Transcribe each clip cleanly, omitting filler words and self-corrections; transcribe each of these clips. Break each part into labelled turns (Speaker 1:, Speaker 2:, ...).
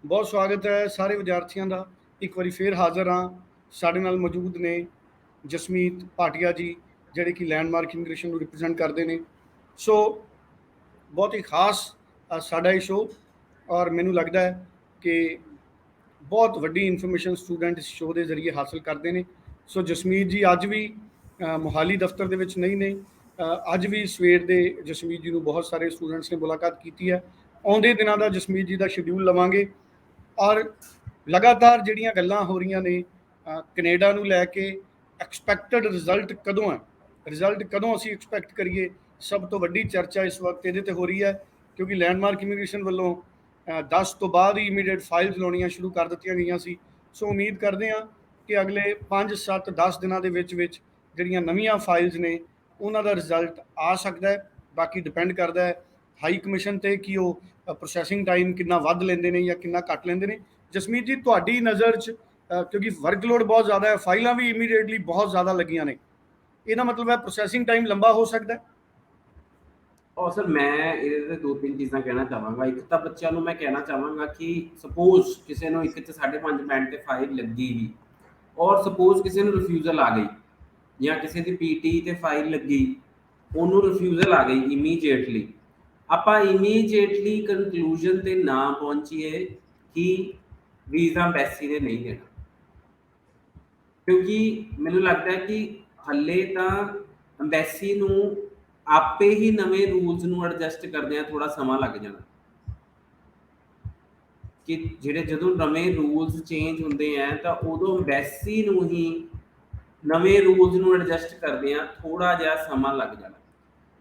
Speaker 1: ਬਹੁਤ ਸਵਾਗਤ ਹੈ ਸਾਰੇ ਵਿਦਿਆਰਥੀਆਂ ਦਾ। ਇੱਕ ਵਾਰੀ ਫੇਰ ਹਾਜ਼ਰ ਹਾਂ। ਸਾਡੇ ਨਾਲ ਮੌਜੂਦ ਨੇ ਜਸਮੀਤ ਭਾਟੀਆ ਜੀ, ਜਿਹੜੇ ਕਿ ਲੈਂਡਮਾਰਕ ਇਮੀਗ੍ਰੇਸ਼ਨ ਨੂੰ ਰਿਪਰੈਜ਼ੈਂਟ ਕਰਦੇ ਨੇ। ਸੋ ਬਹੁਤ ਹੀ ਖਾਸ ਸਾਡਾ ਇਹ ਸ਼ੋਅ, ਔਰ ਮੈਨੂੰ ਲੱਗਦਾ ਹੈ ਕਿ ਬਹੁਤ ਵੱਡੀ ਇਨਫੋਰਮੇਸ਼ਨ ਸਟੂਡੈਂਟ ਇਸ ਸ਼ੋਅ ਦੇ ਜ਼ਰੀਏ ਹਾਸਲ ਕਰਦੇ ਨੇ। ਸੋ ਜਸਮੀਤ ਜੀ ਅੱਜ ਵੀ ਮੋਹਾਲੀ ਦਫ਼ਤਰ ਦੇ ਵਿੱਚ ਨਹੀਂ ਨੇ। ਅੱਜ ਵੀ ਸਵੇਰ ਦੇ ਜਸਮੀਤ ਜੀ ਨੂੰ ਬਹੁਤ ਸਾਰੇ ਸਟੂਡੈਂਟਸ ਨੇ ਮੁਲਾਕਾਤ ਕੀਤੀ ਹੈ। ਆਉਂਦੇ ਦਿਨਾਂ ਦਾ ਜਸਮੀਤ ਜੀ ਦਾ ਸ਼ਡਿਊਲ ਲਵਾਂਗੇ, ਔਰ ਲਗਾਤਾਰ ਜਿਹੜੀਆਂ ਗੱਲਾਂ ਹੋ ਰਹੀਆਂ ਨੇ ਕੈਨੇਡਾ ਨੂੰ ਲੈ ਕੇ, ਐਕਸਪੈਕਟਡ ਰਿਜ਼ਲਟ ਕਦੋਂ ਹੈ, ਰਿਜ਼ਲਟ ਕਦੋਂ ਅਸੀਂ ਐਕਸਪੈਕਟ ਕਰੀਏ, ਸਭ ਤੋਂ ਵੱਡੀ ਚਰਚਾ ਇਸ ਵਕਤ ਇਹਦੇ ਤੇ ਹੋ ਰਹੀ ਹੈ। ਕਿਉਂਕਿ ਲੈਂਡਮਾਰਕ ਇਮੀਗ੍ਰੇਸ਼ਨ ਵੱਲੋਂ 10 ਤੋਂ ਬਾਅਦ ਹੀ ਇਮੀਡੀਏਟ ਫਾਈਲਸ ਲਾਉਣੀਆਂ ਸ਼ੁਰੂ ਕਰ ਦਿੱਤੀਆਂ ਗਈਆਂ ਸੀ। ਸੋ ਉਮੀਦ ਕਰਦੇ ਹਾਂ ਕਿ ਅਗਲੇ 5 7 10 ਦਿਨਾਂ ਦੇ ਵਿੱਚ ਜਿਹੜੀਆਂ ਨਵੀਆਂ ਫਾਈਲਸ ਨੇ ਉਹਨਾਂ ਦਾ ਰਿਜ਼ਲਟ ਆ ਸਕਦਾ ਹੈ। ਬਾਕੀ ਡਿਪੈਂਡ ਕਰਦਾ ਹੈ ਹਾਈ ਕਮਿਸ਼ਨ ਤੇ ਕਿ ਉਹ ਪ੍ਰੋਸੈਸਿੰਗ ਟਾਈਮ ਕਿੰਨਾ ਵੱਧ ਲੈਂਦੇ ਨੇ ਜਾਂ ਕਿੰਨਾ ਘੱਟ ਲੈਂਦੇ ਨੇ। ਜਸਮੀਤ ਜੀ, ਤੁਹਾਡੀ ਨਜ਼ਰ 'ਚ ਕਿਉਂਕਿ ਵਰਕਲੋਡ ਬਹੁਤ ਜ਼ਿਆਦਾ ਹੈ, ਫਾਈਲਾਂ ਵੀ ਇਮੀਡੀਏਟਲੀ ਬਹੁਤ ਜ਼ਿਆਦਾ ਲੱਗੀਆਂ ਨੇ, ਇਹਦਾ ਮਤਲਬ ਹੈ ਪ੍ਰੋਸੈਸਿੰਗ ਟਾਈਮ ਲੰਬਾ ਹੋ ਸਕਦਾ ਹੈ।
Speaker 2: और सर मैं ਇਹਦੇ ਦੋ ਤਿੰਨ ਚੀਜ਼ਾਂ ਕਹਿਣਾ ਚਾਹਾਂਗਾ। ਇੱਕ ਤਾਂ ਬੱਚਿਆਂ ਨੂੰ ਮੈਂ ਕਹਿਣਾ ਚਾਹਾਂਗਾ ਕਿ ਸਪੋਜ਼ ਕਿਸੇ ਨੂੰ 1 ਤੇ 5.5 ਬੈਂਡ ਤੇ ਫਾਈਲ ਲੱਗੀ ਵੀ, ਔਰ ਸਪੋਜ਼ ਕਿਸੇ ਨੂੰ ਰਿਫਿਊਜ਼ਲ ਆ ਗਈ ਜਾਂ ਕਿਸੇ ਦੀ ਪੀਟੀ ਤੇ ਫਾਈਲ ਲੱਗੀ, ਉਹਨੂੰ ਰਿਫਿਊਜ਼ਲ ਆ ਗਈ ਇਮੀਡੀਏਟਲੀ, ਆਪਾਂ ਇਮੀਡੀਏਟਲੀ ਕਨਕਲੂਜਨ ਤੇ ਨਾ ਪਹੁੰਚੀਏ ਕਿ ਵੀਜ਼ਾ ਐਮਬੈਸੀ ਨੇ ਨਹੀਂ ਦੇਣਾ। ਕਿਉਂਕਿ ਮੈਨੂੰ ਲੱਗਦਾ ਹੈ ਕਿ ਹੱਲੇ ਤਾਂ ਐਮਬੈਸੀ ਨੂੰ ਆਪੇ ਹੀ ਨਵੇਂ ਰੂਲਸ ਨੂੰ ਐਡਜਸਟ ਕਰਦਿਆਂ ਥੋੜਾ ਸਮਾਂ ਲੱਗ ਜਾਣਾ। ਕਿ ਜਿਹੜੇ ਜਦੋਂ ਨਵੇਂ ਰੂਲਸ ਚੇਂਜ ਹੁੰਦੇ ਆ ਤਾਂ ਉਦੋਂ ਐਮਬੈਸੀ ਨੂੰ ਹੀ ਨਵੇਂ ਰੂਲਸ ਨੂੰ ਐਡਜਸਟ ਕਰਦਿਆਂ ਥੋੜਾ ਜਿਹਾ ਸਮਾਂ ਲੱਗ ਜਾਣਾ।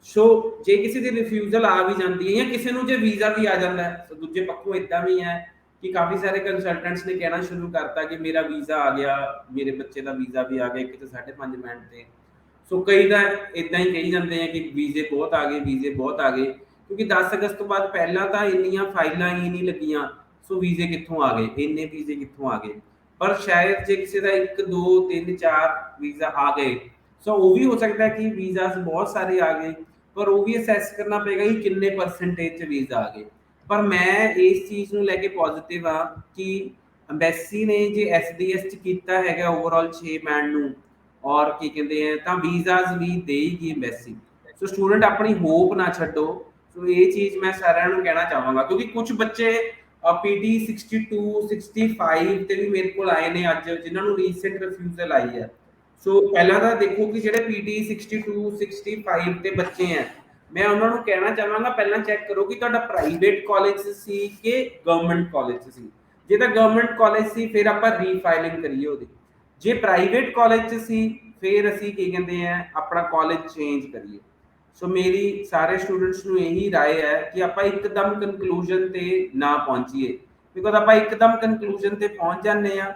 Speaker 2: ਸੋ ਜੇ ਕਿਸੇ ਦੀ ਰਿਫਿਊਜ਼ਲ ਆ ਵੀ ਜਾਂਦੀ ਹੈ ਜਾਂ ਕਿਸੇ ਨੂੰ ਜੇ ਵੀਜ਼ਾ ਵੀ ਆ ਜਾਂਦਾ ਹੈ, ਤਾਂ ਦੂਜੇ ਪੱਖੋਂ ਇੱਦਾਂ ਵੀ ਹੈ ਕਿ ਕਾਫੀ ਸਾਰੇ ਕੰਸਲਟੈਂਟਸ ਨੇ ਕਹਿਣਾ ਸ਼ੁਰੂ ਕਰਤਾ ਕਿ ਮੇਰਾ ਵੀਜ਼ਾ ਆ ਗਿਆ, ਮੇਰੇ ਬੱਚੇ ਦਾ ਵੀਜ਼ਾ ਵੀ ਆ ਗਿਆ 1 ਤੇ 5.5 ਬੈਂਡ ਤੇ। ਸੋ ਕਈ ਤਾਂ ਇੱਦਾਂ ਹੀ ਕਹੀ ਜਾਂਦੇ ਆ ਕਿ ਵੀਜ਼ੇ ਬਹੁਤ ਆ ਗਏ, ਵੀਜ਼ੇ ਬਹੁਤ ਆ ਗਏ, ਕਿਉਂਕਿ 10 ਅਗਸਤ ਤੋਂ ਬਾਅਦ ਪਹਿਲਾਂ ਤਾਂ ਇੰਨੀਆਂ ਫਾਈਲਾਂ ਹੀ ਨਹੀਂ ਲੱਗੀਆਂ। ਸੋ ਵੀਜ਼ੇ ਕਿੱਥੋਂ ਆ ਗਏ, ਇੰਨੇ ਵੀਜ਼ੇ ਕਿੱਥੋਂ ਆ ਗਏ। ਪਰ ਸ਼ਾਇਦ ਜੇ ਕਿਸੇ ਦਾ 1 2 3 4 ਵੀਜ਼ਾ ਆ ਗਏ, ਸੋ ਉਹ ਵੀ ਹੋ ਸਕਦਾ ਕਿ ਵੀਜ਼ਾਸ ਬਹੁਤ ਸਾਰੇ ਆ ਗਏ, ਪਰ ਉਹ ਵੀ ਅਸੈਸ ਕਰਨਾ ਪਏਗਾ ਕਿ ਕਿੰਨੇ ਪਰਸੈਂਟੇਜ 'ਚ ਵੀਜ਼ਾ ਆ ਗਏ। ਪਰ ਮੈਂ ਇਸ ਚੀਜ਼ ਨੂੰ ਲੈ ਕੇ ਪੋਜ਼ਿਟਿਵ ਹਾਂ ਕਿ ਐਮਬੈਸੀ ਨੇ ਜੇ SDS 'ਚ ਕੀਤਾ ਹੈਗਾ ਓਵਰਆਲ 6 ਬੈਂਡ ਨੂੰ, ਔਰ ਕੀ ਕਹਿੰਦੇ ਆ ਤਾਂ ਵੀਜ਼ਾਸ ਵੀ ਦੇਗੀ ਐਮਬੈਸੀ। ਸੋ ਸਟੂਡੈਂਟ ਆਪਣੀ ਹੋਪ ਨਾ ਛੱਡੋ। ਸੋ ਇਹ ਚੀਜ਼ ਮੈਂ ਸਾਰਿਆਂ ਨੂੰ ਕਹਿਣਾ ਚਾਹਾਂਗਾ, ਕਿਉਂਕਿ ਕੁਝ ਬੱਚੇ PT 62 65 ਤੇ ਵੀ ਮੇਰੇ ਕੋਲ ਆਏ ਨੇ ਅੱਜ, ਜਿਨ੍ਹਾਂ ਨੂੰ ਰੀਸੈਂਟ ਰਿਫਿਊਜ਼ਲ ਆਈ ਹੈ। ਸੋ ਪਹਿਲਾਂ ਤਾਂ ਦੇਖੋ ਕਿ ਜਿਹੜੇ PT 62 65 ਤੇ ਬੱਚੇ ਹੈ, ਮੈਂ ਉਹਨਾਂ ਨੂੰ ਕਹਿਣਾ ਚਾਹਾਂਗਾ ਪਹਿਲਾਂ ਚੈੱਕ ਕਰੋ ਕਿ ਤੁਹਾਡਾ ਪ੍ਰਾਈਵੇਟ ਕਾਲਜ ਸੀ ਕਿ ਗਵਰਨਮੈਂਟ ਕਾਲਜ ਸੀ। ਜੇ ਤਾਂ ਗਵਰਨਮੈਂਟ ਕਾਲਜ ਸੀ ਫਿਰ ਆਪਾਂ ਰੀਫਾਈਲਿੰਗ ਕਰੀਏ ਉਹਦੀ, ਜੇ ਪ੍ਰਾਈਵੇਟ ਕਾਲਜ 'ਚ ਸੀ ਫਿਰ ਅਸੀਂ ਕੀ ਕਹਿੰਦੇ ਆ ਆਪਣਾ ਕਾਲਜ ਚੇਂਜ ਕਰੀਏ। ਸੋ ਮੇਰੀ ਸਾਰੇ ਸਟੂਡੈਂਟਸ ਨੂੰ ਇਹੀ ਰਾਏ ਹੈ ਕਿ ਆਪਾਂ ਇੱਕਦਮ ਕਨਕਲੂਜਨ ਤੇ ਨਾ ਪਹੁੰਚੀਏ, ਬਿਕੋਜ਼ ਆਪਾਂ ਇੱਕਦਮ ਕਨਕਲੂਜਨ ਤੇ ਪਹੁੰਚ ਜਾਂਦੇ ਆ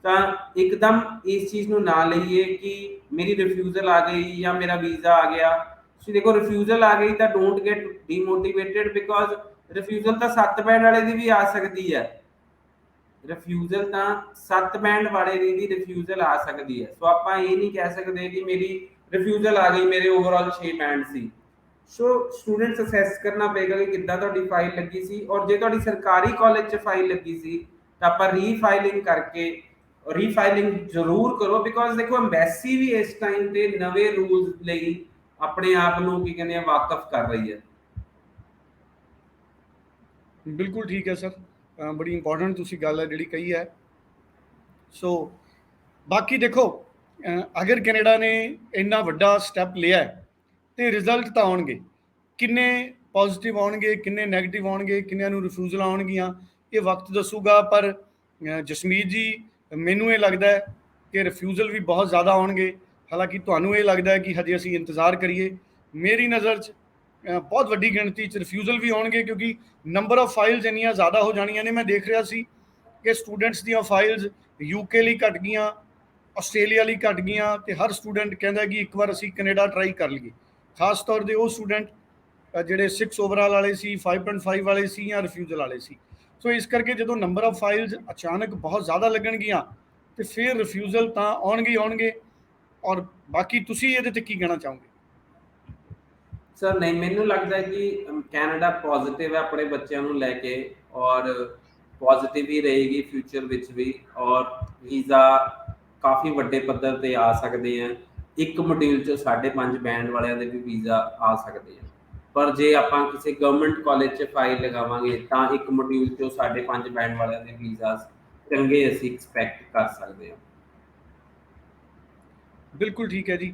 Speaker 2: ਤਾਂ ਇੱਕਦਮ ਇਸ ਚੀਜ਼ ਨੂੰ ਨਾ ਲਈਏ ਕਿ ਮੇਰੀ ਰਿਫਿਊਜ਼ਲ ਆ ਗਈ ਜਾਂ ਮੇਰਾ ਵੀਜ਼ਾ ਆ ਗਿਆ। ਤੁਸੀਂ ਦੇਖੋ ਰਿਫਿਊਜ਼ਲ ਆ ਗਈ ਤਾਂ ਡੋਂਟ ਗੈਟ ਡੀਮੋਟੀਵੇਟਡ, ਬਿਕੋਜ਼ ਰਿਫਿਊਜ਼ਲ ਤਾਂ 7 ਬੈਂਡ ਵਾਲੇ ਦੀ ਵੀ ਆ ਸਕਦੀ ਹੈ। ਰਿਫਿਊਜ਼ਲ ਤਾਂ 7 ਬੈਂਡ ਵਾਲੇ ਦੀ ਵੀ ਰਿਫਿਊਜ਼ਲ ਆ ਸਕਦੀ ਹੈ। ਸੋ ਆਪਾਂ ਇਹ ਨਹੀਂ ਕਹਿ ਸਕਦੇ ਕਿ ਮੇਰੀ ਰਿਫਿਊਜ਼ਲ ਆ ਗਈ, ਮੇਰੇ ਓਵਰਆਲ 6 ਬੈਂਡ ਸੀ। ਸੋ ਸਟੂਡੈਂਟਸ ਅਸੈਸ ਕਰਨਾ ਪਏਗਾ ਕਿ ਕਿੱਦਾਂ ਤੁਹਾਡੀ ਫਾਈਲ ਲੱਗੀ ਸੀ, ਔਰ ਜੇ ਤੁਹਾਡੀ ਸਰਕਾਰੀ ਕਾਲਜ 'ਚ ਫਾਈਲ ਲੱਗੀ ਸੀ ਤਾਂ ਆਪਾਂ ਰੀਫਾਈਲਿੰਗ ਕਰਕੇ, ਰੀਫਾਈਲਿੰਗ ਜ਼ਰੂਰ ਕਰੋ, ਬਿਕੋਜ਼ ਦੇਖੋ ਐਮਬੈਸੀ ਵੀ ਇਸ ਟਾਈਮ ਤੇ ਨਵੇਂ ਰੂਲਸ ਲਈ ਆਪਣੇ ਆਪ ਨੂੰ ਕੀ ਕਹਿੰਦੇ ਆ ਵਾਕਫ ਕਰ ਰਹੀ ਹੈ।
Speaker 1: ਬਿਲਕੁਲ ਠੀਕ ਹੈ ਸਰ, ਬੜੀ ਇੰਪੋਰਟੈਂਟ ਤੁਸੀਂ ਗੱਲ ਹੈ ਜਿਹੜੀ ਕਹੀ ਹੈ। ਸੋ ਬਾਕੀ ਦੇਖੋ, ਅਗਰ ਕੈਨੇਡਾ ਨੇ ਇੰਨਾ ਵੱਡਾ ਸਟੈਪ ਲਿਆ ਤੇ ਰਿਜ਼ਲਟ ਤਾਂ ਆਉਣਗੇ, ਕਿੰਨੇ ਪੋਜ਼ਿਟਿਵ ਆਉਣਗੇ, ਕਿੰਨੇ ਨੈਗੇਟਿਵ ਆਉਣਗੇ, ਕਿੰਨਿਆਂ ਨੂੰ ਰਿਫਿਊਜ਼ਲ ਆਉਣਗੀਆਂ, ਇਹ ਵਕਤ ਦੱਸੂਗਾ। ਪਰ ਜਸਮੀਤ ਜੀ, ਮੈਨੂੰ ਇਹ ਲੱਗਦਾ ਹੈ ਕਿ ਰਿਫਿਊਜ਼ਲ ਵੀ ਬਹੁਤ ਜ਼ਿਆਦਾ ਆਉਣਗੇ। ਹਾਲਾਂਕਿ ਤੁਹਾਨੂੰ ਇਹ ਲੱਗਦਾ ਹੈ ਕਿ ਹਜੇ ਅਸੀਂ ਇੰਤਜ਼ਾਰ ਕਰੀਏ। ਮੇਰੀ ਨਜ਼ਰ 'ਚ ਬਹੁਤ ਵੱਡੀ ਗਿਣਤੀ 'ਚ ਰਿਫਿਊਜ਼ਲ ਵੀ ਆਉਣਗੇ, ਕਿਉਂਕਿ ਨੰਬਰ ਆਫ ਫਾਈਲਸ ਇੰਨੀਆਂ ਜ਼ਿਆਦਾ ਹੋ ਜਾਣੀਆਂ ਨੇ। ਮੈਂ ਦੇਖ ਰਿਹਾ ਸੀ ਕਿ ਸਟੂਡੈਂਟਸ ਦੀਆਂ ਫਾਈਲਸ UK ਲਈ ਘਟ ਗਈਆਂ, ਆਸਟ੍ਰੇਲੀਆ ਲਈ ਘਟ ਗਈਆਂ, ਤੇ ਹਰ ਸਟੂਡੈਂਟ ਕਹਿੰਦਾ ਕਿ ਇੱਕ ਵਾਰ ਅਸੀਂ ਕੈਨੇਡਾ ਟਰਾਈ ਕਰ ਲਈਏ। ਖਾਸ ਤੌਰ 'ਤੇ ਉਹ ਸਟੂਡੈਂਟ ਜਿਹੜੇ 6 ਓਵਰਆਲ ਵਾਲੇ ਸੀ, 5.5 ਵਾਲੇ ਸੀ ਜਾਂ ਰਿਫਿਊਜ਼ਲ ਵਾਲੇ ਸੀ। ਸੋ ਇਸ ਕਰਕੇ ਜਦੋਂ ਨੰਬਰ ਆਫ ਫਾਈਲਸ ਅਚਾਨਕ ਬਹੁਤ ਜ਼ਿਆਦਾ ਲੱਗਣਗੀਆਂ ਤੇ ਫਿਰ ਰਿਫਿਊਜ਼ਲ ਤਾਂ ਆਉਣਗੇ ਹੀ ਆਉਣਗੇ। ਔਰ ਬਾਕੀ ਤੁਸੀਂ ਇਹਦੇ ਤੇ ਕੀ ਕਹਿਣਾ ਚਾਹੋਗੇ?
Speaker 2: ਸਰ ਨਹੀਂ, ਮੈਨੂੰ ਲੱਗਦਾ ਕਿ ਕੈਨੇਡਾ ਪੋਜ਼ਿਟਿਵ ਹੈ ਆਪਣੇ ਬੱਚਿਆਂ ਨੂੰ ਲੈ ਕੇ, ਔਰ ਪੋਜ਼ਿਟਿਵ ਹੀ ਰਹੇਗੀ ਫਿਊਚਰ ਵਿੱਚ ਵੀ, ਔਰ ਵੀਜ਼ਾ ਕਾਫੀ ਵੱਡੇ ਪੱਧਰ ਤੇ ਆ ਸਕਦੇ ਆ। ਇੱਕ ਮੋਡਿਊਲ 'ਚ 5.5 ਬੈਂਡ ਵਾਲਿਆਂ ਦੇ ਵੀ ਵੀਜ਼ਾ ਆ ਸਕਦੇ ਆ। ਪਰ ਜੇ ਆਪਾਂ ਕਿਸੇ ਗਵਰਨਮੈਂਟ ਕਾਲਜ 'ਚ ਫਾਈਲ ਲਗਾਵਾਂਗੇ ਤਾਂ ਇੱਕ ਮੋਡਿਊਲ 'ਚੋਂ 5.5 ਬੈਂਡ ਵਾਲਿਆਂ ਦੇ ਵੀਜ਼ਾ ਚੰਗੇ ਅਸੀਂ ਐਕਸਪੈਕਟ ਕਰ ਸਕਦੇ ਹਾਂ।
Speaker 1: ਬਿਲਕੁਲ ਠੀਕ ਹੈ ਜੀ।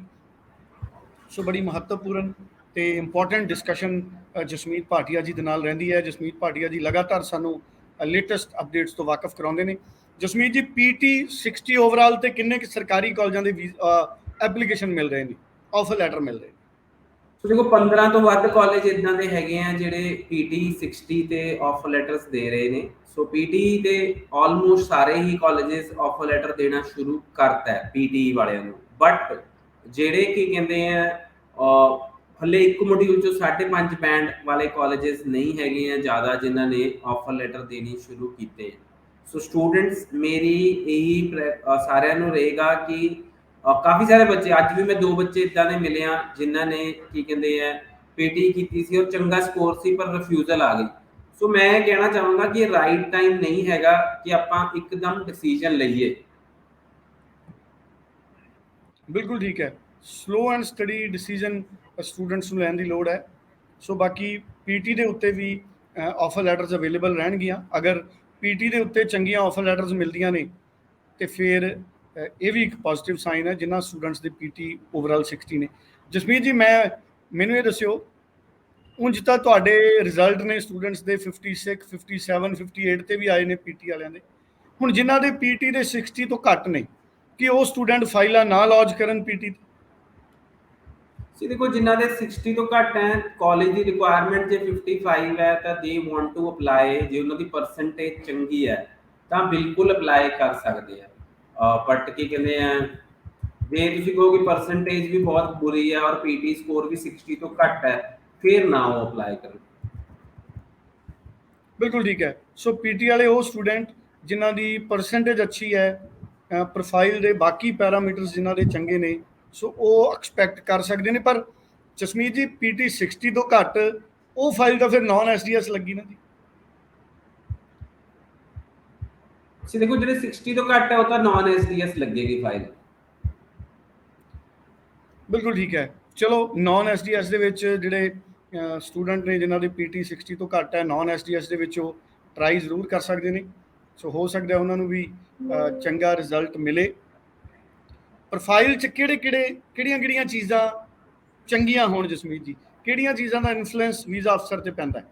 Speaker 1: ਸੋ ਬੜੀ ਮਹੱਤਵਪੂਰਨ ਤੇ ਇੰਪੋਰਟੈਂਟ ਡਿਸਕਸ਼ਨ ਜਸਮੀਤ ਭਾਟੀਆ ਜੀ ਦੇ ਨਾਲ ਰਹਿੰਦੀ ਹੈ। ਜਸਮੀਤ ਭਾਟੀਆ ਜੀ ਲਗਾਤਾਰ ਸਾਨੂੰ ਲੇਟੈਸਟ ਅਪਡੇਟਸ ਤੋਂ ਵਾਕਫ ਕਰਾਉਂਦੇ ਨੇ। ਜਸਮੀਤ ਜੀ, ਪੀਟੀ 60 ਓਵਰਆਲ ਤੇ ਕਿੰਨੇ ਕੁ ਸਰਕਾਰੀ ਕਾਲਜਾਂ ਦੇ ਐਪਲੀਕੇਸ਼ਨ ਮਿਲ ਰਹੇ ਨੇ, ਆਫਰ ਲੈਟਰ ਮਿਲ ਰਹੇ ਨੇ?
Speaker 2: ਸੋ ਦੇਖੋ 15 ਤੋਂ ਵੱਧ ਕਾਲਜ ਇਦਾਂ ਦੇ ਹੈਗੇ ਆ ਜਿਹੜੇ ਪੀਟੀ 60 ਤੇ ਆਫਰ ਲੈਟਰਸ ਦੇ ਰਹੇ ਨੇ। ਸੋ ਪੀਟੀ ਦੇ ਆਲਮੋਸਟ ਸਾਰੇ ਹੀ ਕਾਲਜਸ ਆਫਰ ਲੈਟਰ ਦੇਣਾ ਸ਼ੁਰੂ ਕਰਤਾ ਹੈ ਪੀਟੀ ਵਾਲਿਆਂ ਨੂੰ। ਬਟ ਜਿਹੜੇ ਕੀ ਕਹਿੰਦੇ ਆ ਹਲੇ ਇੱਕ ਮੋਡਿਊਲ ਚੋਂ 5.5 ਬੈਂਡ ਵਾਲੇ ਕਾਲਜਸ ਨਹੀਂ ਹੈਗੇ ਆ ਜ਼ਿਆਦਾ ਜਿਨ੍ਹਾਂ ਨੇ ਆਫਰ ਲੈਟਰ ਦੇਣੀ ਸ਼ੁਰੂ ਕੀਤੇ। ਸੋ ਸਟੂਡੈਂਟਸ ਮੇਰੀ ਇਹੀ ਸਾਰਿਆਂ ਨੂੰ ਰਹੇਗਾ ਕਿ ਕਾਫੀ ਸਾਰੇ ਬੱਚੇ, ਅੱਜ ਵੀ ਮੈਂ 2 ਬੱਚੇ ਇਦਾਂ ਦੇ ਮਿਲੇ ਆ ਜਿਨ੍ਹਾਂ ਨੇ ਕੀ ਕਹਿੰਦੇ ਆ ਪੀਟੀ ਕੀਤੀ ਸੀ ਔਰ ਚੰਗਾ ਸਕੋਰ ਸੀ ਪਰ ਰਿਫਿਊਜ਼ਲ ਆ ਗਈ। ਸੋ ਮੈਂ ਕਹਿਣਾ ਚਾਹਾਂਗਾ ਕਿ ਰਾਈਟ ਟਾਈਮ ਨਹੀਂ ਹੈਗਾ ਕਿ ਆਪਾਂ ਇੱਕਦਮ ਡਿਸੀਜਨ ਲਈਏ।
Speaker 1: ਬਿਲਕੁਲ ਠੀਕ ਹੈ। Slow and study decision students ਨੂੰ ਲੈਣ ਦੀ ਲੋੜ ਹੈ। ਸੋ ਬਾਕੀ ਪੀਟੀ ਦੇ ਉੱਤੇ ਵੀ ਆਫਰ ਲੈਟਰਸ ਅਵੇਲੇਬਲ ਰਹਿਣਗੀਆਂ। ਅਗਰ ਪੀਟੀ ਦੇ ਉੱਤੇ ਚੰਗੀਆਂ ਆਫਰ ਲੈਟਰਸ ਮਿਲਦੀਆਂ ਨੇ ਤੇ ਫਿਰ ਇਹ ਵੀ ਇੱਕ ਪੋਜ਼ਿਟਿਵ ਸਾਈਨ ਹੈ ਜਿਨ੍ਹਾਂ ਸਟੂਡੈਂਟਸ ਦੇ ਪੀਟੀ ਓਵਰਆਲ 60 ਨੇ। ਜਸਮੀਤ ਜੀ, ਮੈਨੂੰ ਇਹ ਦੱਸਿਓ, ਉਂਝ ਤਾਂ ਤੁਹਾਡੇ ਰਿਜ਼ਲਟ ਨੇ ਸਟੂਡੈਂਟਸ ਦੇ 56, 57, 58 ਤੇ ਵੀ ਆਏ ਨੇ ਪੀਟੀ ਵਾਲਿਆਂ ਦੇ। ਹੁਣ ਜਿਨ੍ਹਾਂ ਦੇ ਪੀਟੀ ਦੇ 60 ਤੋਂ ਘੱਟ ਨੇ, ਕਿ ਉਹ ਸਟੂਡੈਂਟ ਫਾਈਲਾਂ ਨਾ ਲੌਂਚ ਕਰਨ ਪੀਟੀ?
Speaker 2: ਸੀ ਦੇਖੋ ਜਿਨ੍ਹਾਂ ਦੇ 60 ਤੋਂ ਘੱਟ ਹੈ, ਕਾਲਜ ਦੀ ਰਿਕੁਆਇਰਮੈਂਟ ਜੇ 55 ਹੈ ਤਾਂ ਦੇ ਵਾਂਟ ਟੂ ਅਪਲਾਈ, ਜੇ ਉਹਨਾਂ ਦੀ ਪਰਸੈਂਟੇਜ ਚੰਗੀ ਹੈ ਤਾਂ ਬਿਲਕੁਲ ਅਪਲਾਈ ਕਰ ਸਕਦੇ ਆ। ਬਟ ਕੀ ਕਹਿੰਦੇ ਆ, ਜੇ ਤੁਸੀਂ ਕਹੋ ਕਿ ਪਰਸੈਂਟੇਜ ਵੀ ਬਹੁਤ ਬੁਰੀ ਹੈ ਔਰ ਪੀਟੀ ਸਕੋਰ ਵੀ 60 ਤੋਂ ਘੱਟ ਹੈ, ਫਿਰ ਨਾ ਉਹ ਅਪਲਾਈ ਕਰਨ।
Speaker 1: ਬਿਲਕੁਲ ਠੀਕ ਹੈ। ਸੋ ਪੀਟੀ ਵਾਲੇ ਉਹ ਸਟੂਡੈਂਟ ਜਿਨ੍ਹਾਂ ਦੀ ਪਰਸੈਂਟੇਜ ਅੱਛੀ ਹੈ, ਪ੍ਰੋਫਾਈਲ ਦੇ ਬਾਕੀ ਪੈਰਾਮੀਟਰਸ ਜਿਨ੍ਹਾਂ ਦੇ ਚੰਗੇ ਨੇ, ਸੋ ਉਹ ਐਕਸਪੈਕਟ ਕਰ ਸਕਦੇ ਨੇ। ਪਰ ਜਸਮੀਤ ਜੀ, ਪੀਟੀ 60 ਤੋਂ ਘੱਟ ਉਹ ਫਾਈਲ ਤਾਂ ਫਿਰ ਨਾਨ ਐਸਡੀਐਸ ਲੱਗੀ ਨਾ ਜੀ?
Speaker 2: ਸੀ ਦੇਖੋ ਜਿਹੜੇ 60 ਤੋਂ ਘੱਟ ਹੈ ਉਹ ਤਾਂ ਨਾਨ ਐਸਡੀਐਸ ਲੱਗੇਗੀ ਫਾਈਲ।
Speaker 1: ਬਿਲਕੁਲ ਠੀਕ ਹੈ। ਚਲੋ, ਨਾਨ ਐਸਡੀਐਸ ਦੇ ਵਿੱਚ ਜਿਹੜੇ ਸਟੂਡੈਂਟ ਨੇ ਜਿਨ੍ਹਾਂ ਦੀ ਪੀਟੀ 60 ਤੋਂ ਘੱਟ ਹੈ, ਨਾਨ ਐਸਡੀਐਸ ਦੇ ਵਿੱਚ ਉਹ ਟਰਾਈ ਜ਼ਰੂਰ ਕਰ ਸਕਦੇ ਨੇ। ਸੋ ਹੋ ਸਕਦਾ ਉਹਨਾਂ ਨੂੰ ਵੀ ਚੰਗਾ ਰਿਜ਼ਲਟ ਮਿਲੇ। ਪ੍ਰੋਫਾਈਲ 'ਚ ਕਿਹੜੀਆਂ ਚੀਜ਼ਾਂ ਚੰਗੀਆਂ ਹੋਣ ਜਸਮੀਤ ਜੀ? ਕਿਹੜੀਆਂ ਚੀਜ਼ਾਂ ਦਾ ਇਨਫਲੂਐਂਸ ਵੀਜ਼ਾ ਅਫਸਰ ਤੇ ਪੈਂਦਾ ਹੈ?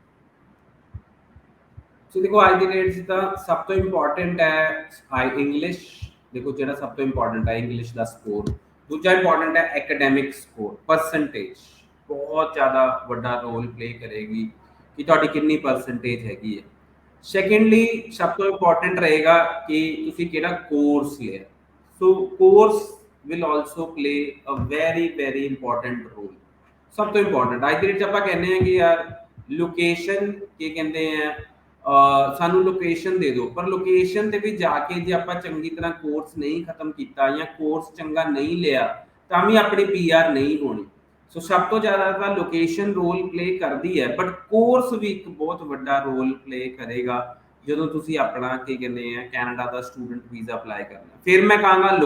Speaker 2: ਸੋ ਦੇਖੋ ਅੱਜ ਦੀ ਡੇਟ 'ਚ ਤਾਂ ਸਭ ਤੋਂ ਇੰਪੋਰਟੈਂਟ ਹੈ ਇੰਗਲਿਸ਼। ਦੇਖੋ ਜਿਹੜਾ ਸਭ ਤੋਂ ਇੰਪੋਰਟੈਂਟ ਹੈ ਇੰਗਲਿਸ਼ ਦਾ ਸਕੋਰ। ਦੂਜਾ ਇੰਪੋਰਟੈਂਟ ਹੈ ਐਕੈਡੈਮਿਕ ਸਕੋਰ, ਪਰਸੈਂਟੇਜ ਬਹੁਤ ਜ਼ਿਆਦਾ ਵੱਡਾ ਰੋਲ ਪਲੇ ਕਰੇਗੀ ਕਿ ਤੁਹਾਡੀ ਕਿੰਨੀ ਪਰਸੈਂਟੇਜ ਹੈਗੀ ਹੈ। ਸੈਕੰਡਲੀ ਸਭ ਤੋਂ ਇੰਪੋਰਟੈਂਟ ਰਹੇਗਾ ਕਿ ਤੁਸੀਂ ਕਿਹੜਾ ਕੋਰਸ ਲਿਆ। So course will also play a very important role. ਸਭ ਤੋਂ ਇੰਪੋਰਟੈਂਟ ਅੱਜ ਦੀ ਡੇਟ 'ਚ ਆਪਾਂ ਕਹਿੰਦੇ ਹਾਂ ਕਿ ਯਾਰ ਲੋਕੇਸ਼ਨ ਕੀ ਕਹਿੰਦੇ ਆ, ਸਾਨੂੰ ਲੋਕੇਸ਼ਨ ਦੇ ਦਿਓ, ਪਰ ਲੋਕੇਸ਼ਨ ਤੇ ਵੀ ਜਾ ਕੇ ਜੇ ਆਪਾਂ ਚੰਗੀ ਤਰ੍ਹਾਂ ਕੋਰਸ ਨਹੀਂ ਖਤਮ ਕੀਤਾ ਜਾਂ ਕੋਰਸ ਚੰਗਾ ਨਹੀਂ ਲਿਆ ਤਾਂ ਵੀ ਆਪਣੀ ਪੀਆਰ ਨਹੀਂ ਹੋਣੀ। ਸੋ ਸਭ ਤੋਂ ਜ਼ਿਆਦਾ ਤਾਂ ਲੋਕੇਸ਼ਨ ਰੋਲ ਪਲੇ ਕਰਦੀ ਹੈ, ਬਟ ਕੋਰਸ ਵੀ ਇੱਕ ਬਹੁਤ ਵੱਡਾ ਰੋਲ ਪਲੇ ਕਰੇਗਾ ਜਦੋਂ ਤੁਸੀਂ ਆਪਣਾ ਕੀ ਕਹਿੰਦੇ ਆ ਕੈਨੇਡਾ ਦਾ ਸਟੂਡੈਂਟ ਵੀਜ਼ਾ ਅਪਲਾਈ ਕਰਨਾ। ਫਿਰ ਮੈਂ ਕਹਾਂਗਾ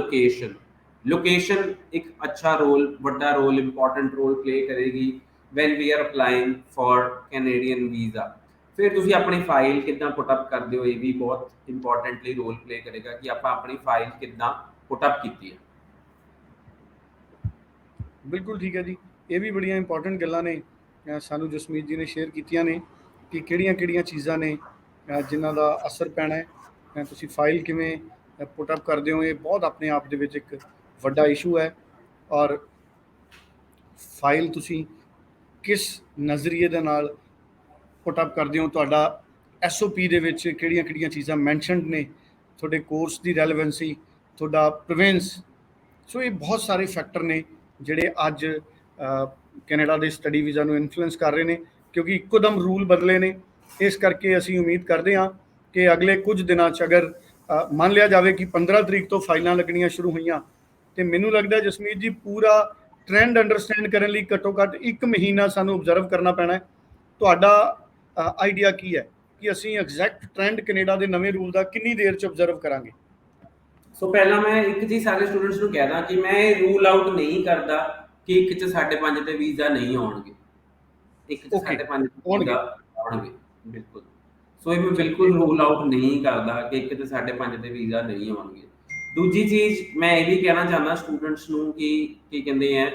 Speaker 2: ਲੋਕੇਸ਼ਨ ਇੱਕ ਅੱਛਾ ਰੋਲ, ਵੱਡਾ ਰੋਲ, ਇੰਪੋਰਟੈਂਟ ਰੋਲ ਪਲੇ ਕਰੇਗੀ when we are applying for Canadian visa. ਫਿਰ ਤੁਸੀਂ ਆਪਣੀ ਫਾਈਲ ਕਿੱਦਾਂ ਪੁੱਟ ਅਪ ਕਰਦੇ ਹੋ, ਇਹ ਵੀ ਬਹੁਤ ਇੰਪੋਰਟੈਂਟਲੀ ਰੋਲ ਪਲੇ ਕਰੇਗਾ ਕਿ ਆਪਾਂ ਆਪਣੀ ਫਾਈਲ ਕਿੱਦਾਂ ਪੁੱਟ ਅਪ ਕੀਤੀ ਹੈ।
Speaker 1: ਬਿਲਕੁਲ ਠੀਕ ਹੈ ਜੀ। ਇਹ ਵੀ ਬੜੀਆਂ ਇੰਪੋਰਟੈਂਟ ਗੱਲਾਂ ਨੇ ਸਾਨੂੰ ਜਸਮੀਤ ਜੀ ਨੇ ਸ਼ੇਅਰ ਕੀਤੀਆਂ ਨੇ ਕਿ ਕਿਹੜੀਆਂ ਚੀਜ਼ਾਂ ਨੇ ਜਿਨ੍ਹਾਂ ਦਾ ਅਸਰ ਪੈਣਾ ਹੈ। ਤੁਸੀਂ ਫਾਈਲ ਕਿਵੇਂ ਪੁੱਟ ਅਪ ਕਰਦੇ ਹੋ, ਇਹ ਬਹੁਤ ਆਪਣੇ ਆਪ ਦੇ ਵਿੱਚ ਇੱਕ ਵੱਡਾ ਇਸ਼ੂ ਹੈ। ਔਰ ਫਾਈਲ ਤੁਸੀਂ ਕਿਸ ਨਜ਼ਰੀਏ ਦੇ ਨਾਲ ਪੁੱਟ ਅਪ ਕਰਦੇ ਹੋ, ਤੁਹਾਡਾ ਐਸਓਪੀ ਦੇ ਵਿੱਚ ਕਿਹੜੀਆਂ ਚੀਜ਼ਾਂ ਮੈਂਸ਼ਨਡ ਨੇ, ਤੁਹਾਡੇ ਕੋਰਸ ਦੀ ਰੈਲੇਵੈਂਸੀ, ਤੁਹਾਡਾ ਪ੍ਰੋਵਿੰਸ। ਸੋ ਇਹ ਬਹੁਤ ਸਾਰੇ ਫੈਕਟਰ ਨੇ ਜਿਹੜੇ ਅੱਜ ਕੈਨੇਡਾ ਦੇ ਸਟੱਡੀ ਵੀਜ਼ਾ ਨੂੰ ਇਨਫਲੂਐਂਸ ਕਰ ਰਹੇ ਨੇ, ਕਿਉਂਕਿ ਇੱਕੋਦਮ ਰੂਲ ਬਦਲੇ ਨੇ। ਇਸ ਕਰਕੇ ਅਸੀਂ ਉਮੀਦ ਕਰਦੇ ਹਾਂ ਕਿ ਅਗਲੇ ਕੁਝ ਦਿਨਾਂ 'ਚ ਅਗਰ ਮੰਨ ਲਿਆ ਜਾਵੇ ਕਿ 15 ਤਰੀਕ ਤੋਂ ਫਾਈਲਾਂ ਲੱਗਣੀਆਂ ਸ਼ੁਰੂ ਹੋਈਆਂ, ਤੇ ਮੈਨੂੰ ਲੱਗਦਾ ਜਸਮੀਤ ਜੀ ਪੂਰਾ ਟ੍ਰੈਂਡ ਅੰਡਰਸਟੈਂਡ ਕਰਨ ਲਈ ਘੱਟੋ ਘੱਟ 1 ਮਹੀਨਾ ਸਾਨੂੰ ਓਬਜ਼ਰਵ ਕਰਨਾ ਪੈਣਾ ਹੈ। ਤੁਹਾਡਾ ਆਈਡੀਆ ਕੀ ਹੈ ਕਿ ਅਸੀਂ ਐਗਜ਼ੈਕਟ ਟ੍ਰੈਂਡ ਕੈਨੇਡਾ ਦੇ ਨਵੇਂ ਰੂਲ ਦਾ ਕਿੰਨੀ ਦੇਰ ਚ ਆਬਜ਼ਰਵ ਕਰਾਂਗੇ?
Speaker 2: ਸੋ ਪਹਿਲਾਂ ਮੈਂ ਇੱਕ ਚੀਜ਼ ਸਾਰੇ ਸਟੂਡੈਂਟਸ ਨੂੰ ਕਹਿ ਦਾਂ ਕਿ ਮੈਂ ਇਹ ਰੂਲ ਆਊਟ ਨਹੀਂ ਕਰਦਾ ਕਿ ਇੱਕ 'ਚ 5.5 ਤੇ ਵੀਜ਼ਾ ਨਹੀਂ ਆਉਣਗੇ, ਇੱਕ 'ਚ
Speaker 1: ਓਕੇ,
Speaker 2: 5.5
Speaker 1: ਆਉਣਗੇ।
Speaker 2: ਵੀਜ਼ਾ ਆਉਣਗੇ, ਬਿਲਕੁਲ। ਸੋ ਇਹ ਮੈਂ ਬਿਲਕੁਲ ਰੂਲ ਆਊਟ ਨਹੀਂ ਕਰਦਾ ਕਿ ਇੱਕ 'ਚ 5.5 ਤੇ ਵੀਜ਼ਾ ਨਹੀਂ ਆਉਣਗੇ। ਦੂਜੀ ਚੀਜ਼ ਮੈਂ ਇਹ ਵੀ ਕਹਿਣਾ ਚਾਹੁੰਦਾ ਸਟੂਡੈਂਟਸ ਨੂੰ ਕਿ ਕੀ ਕਹਿੰਦੇ ਆ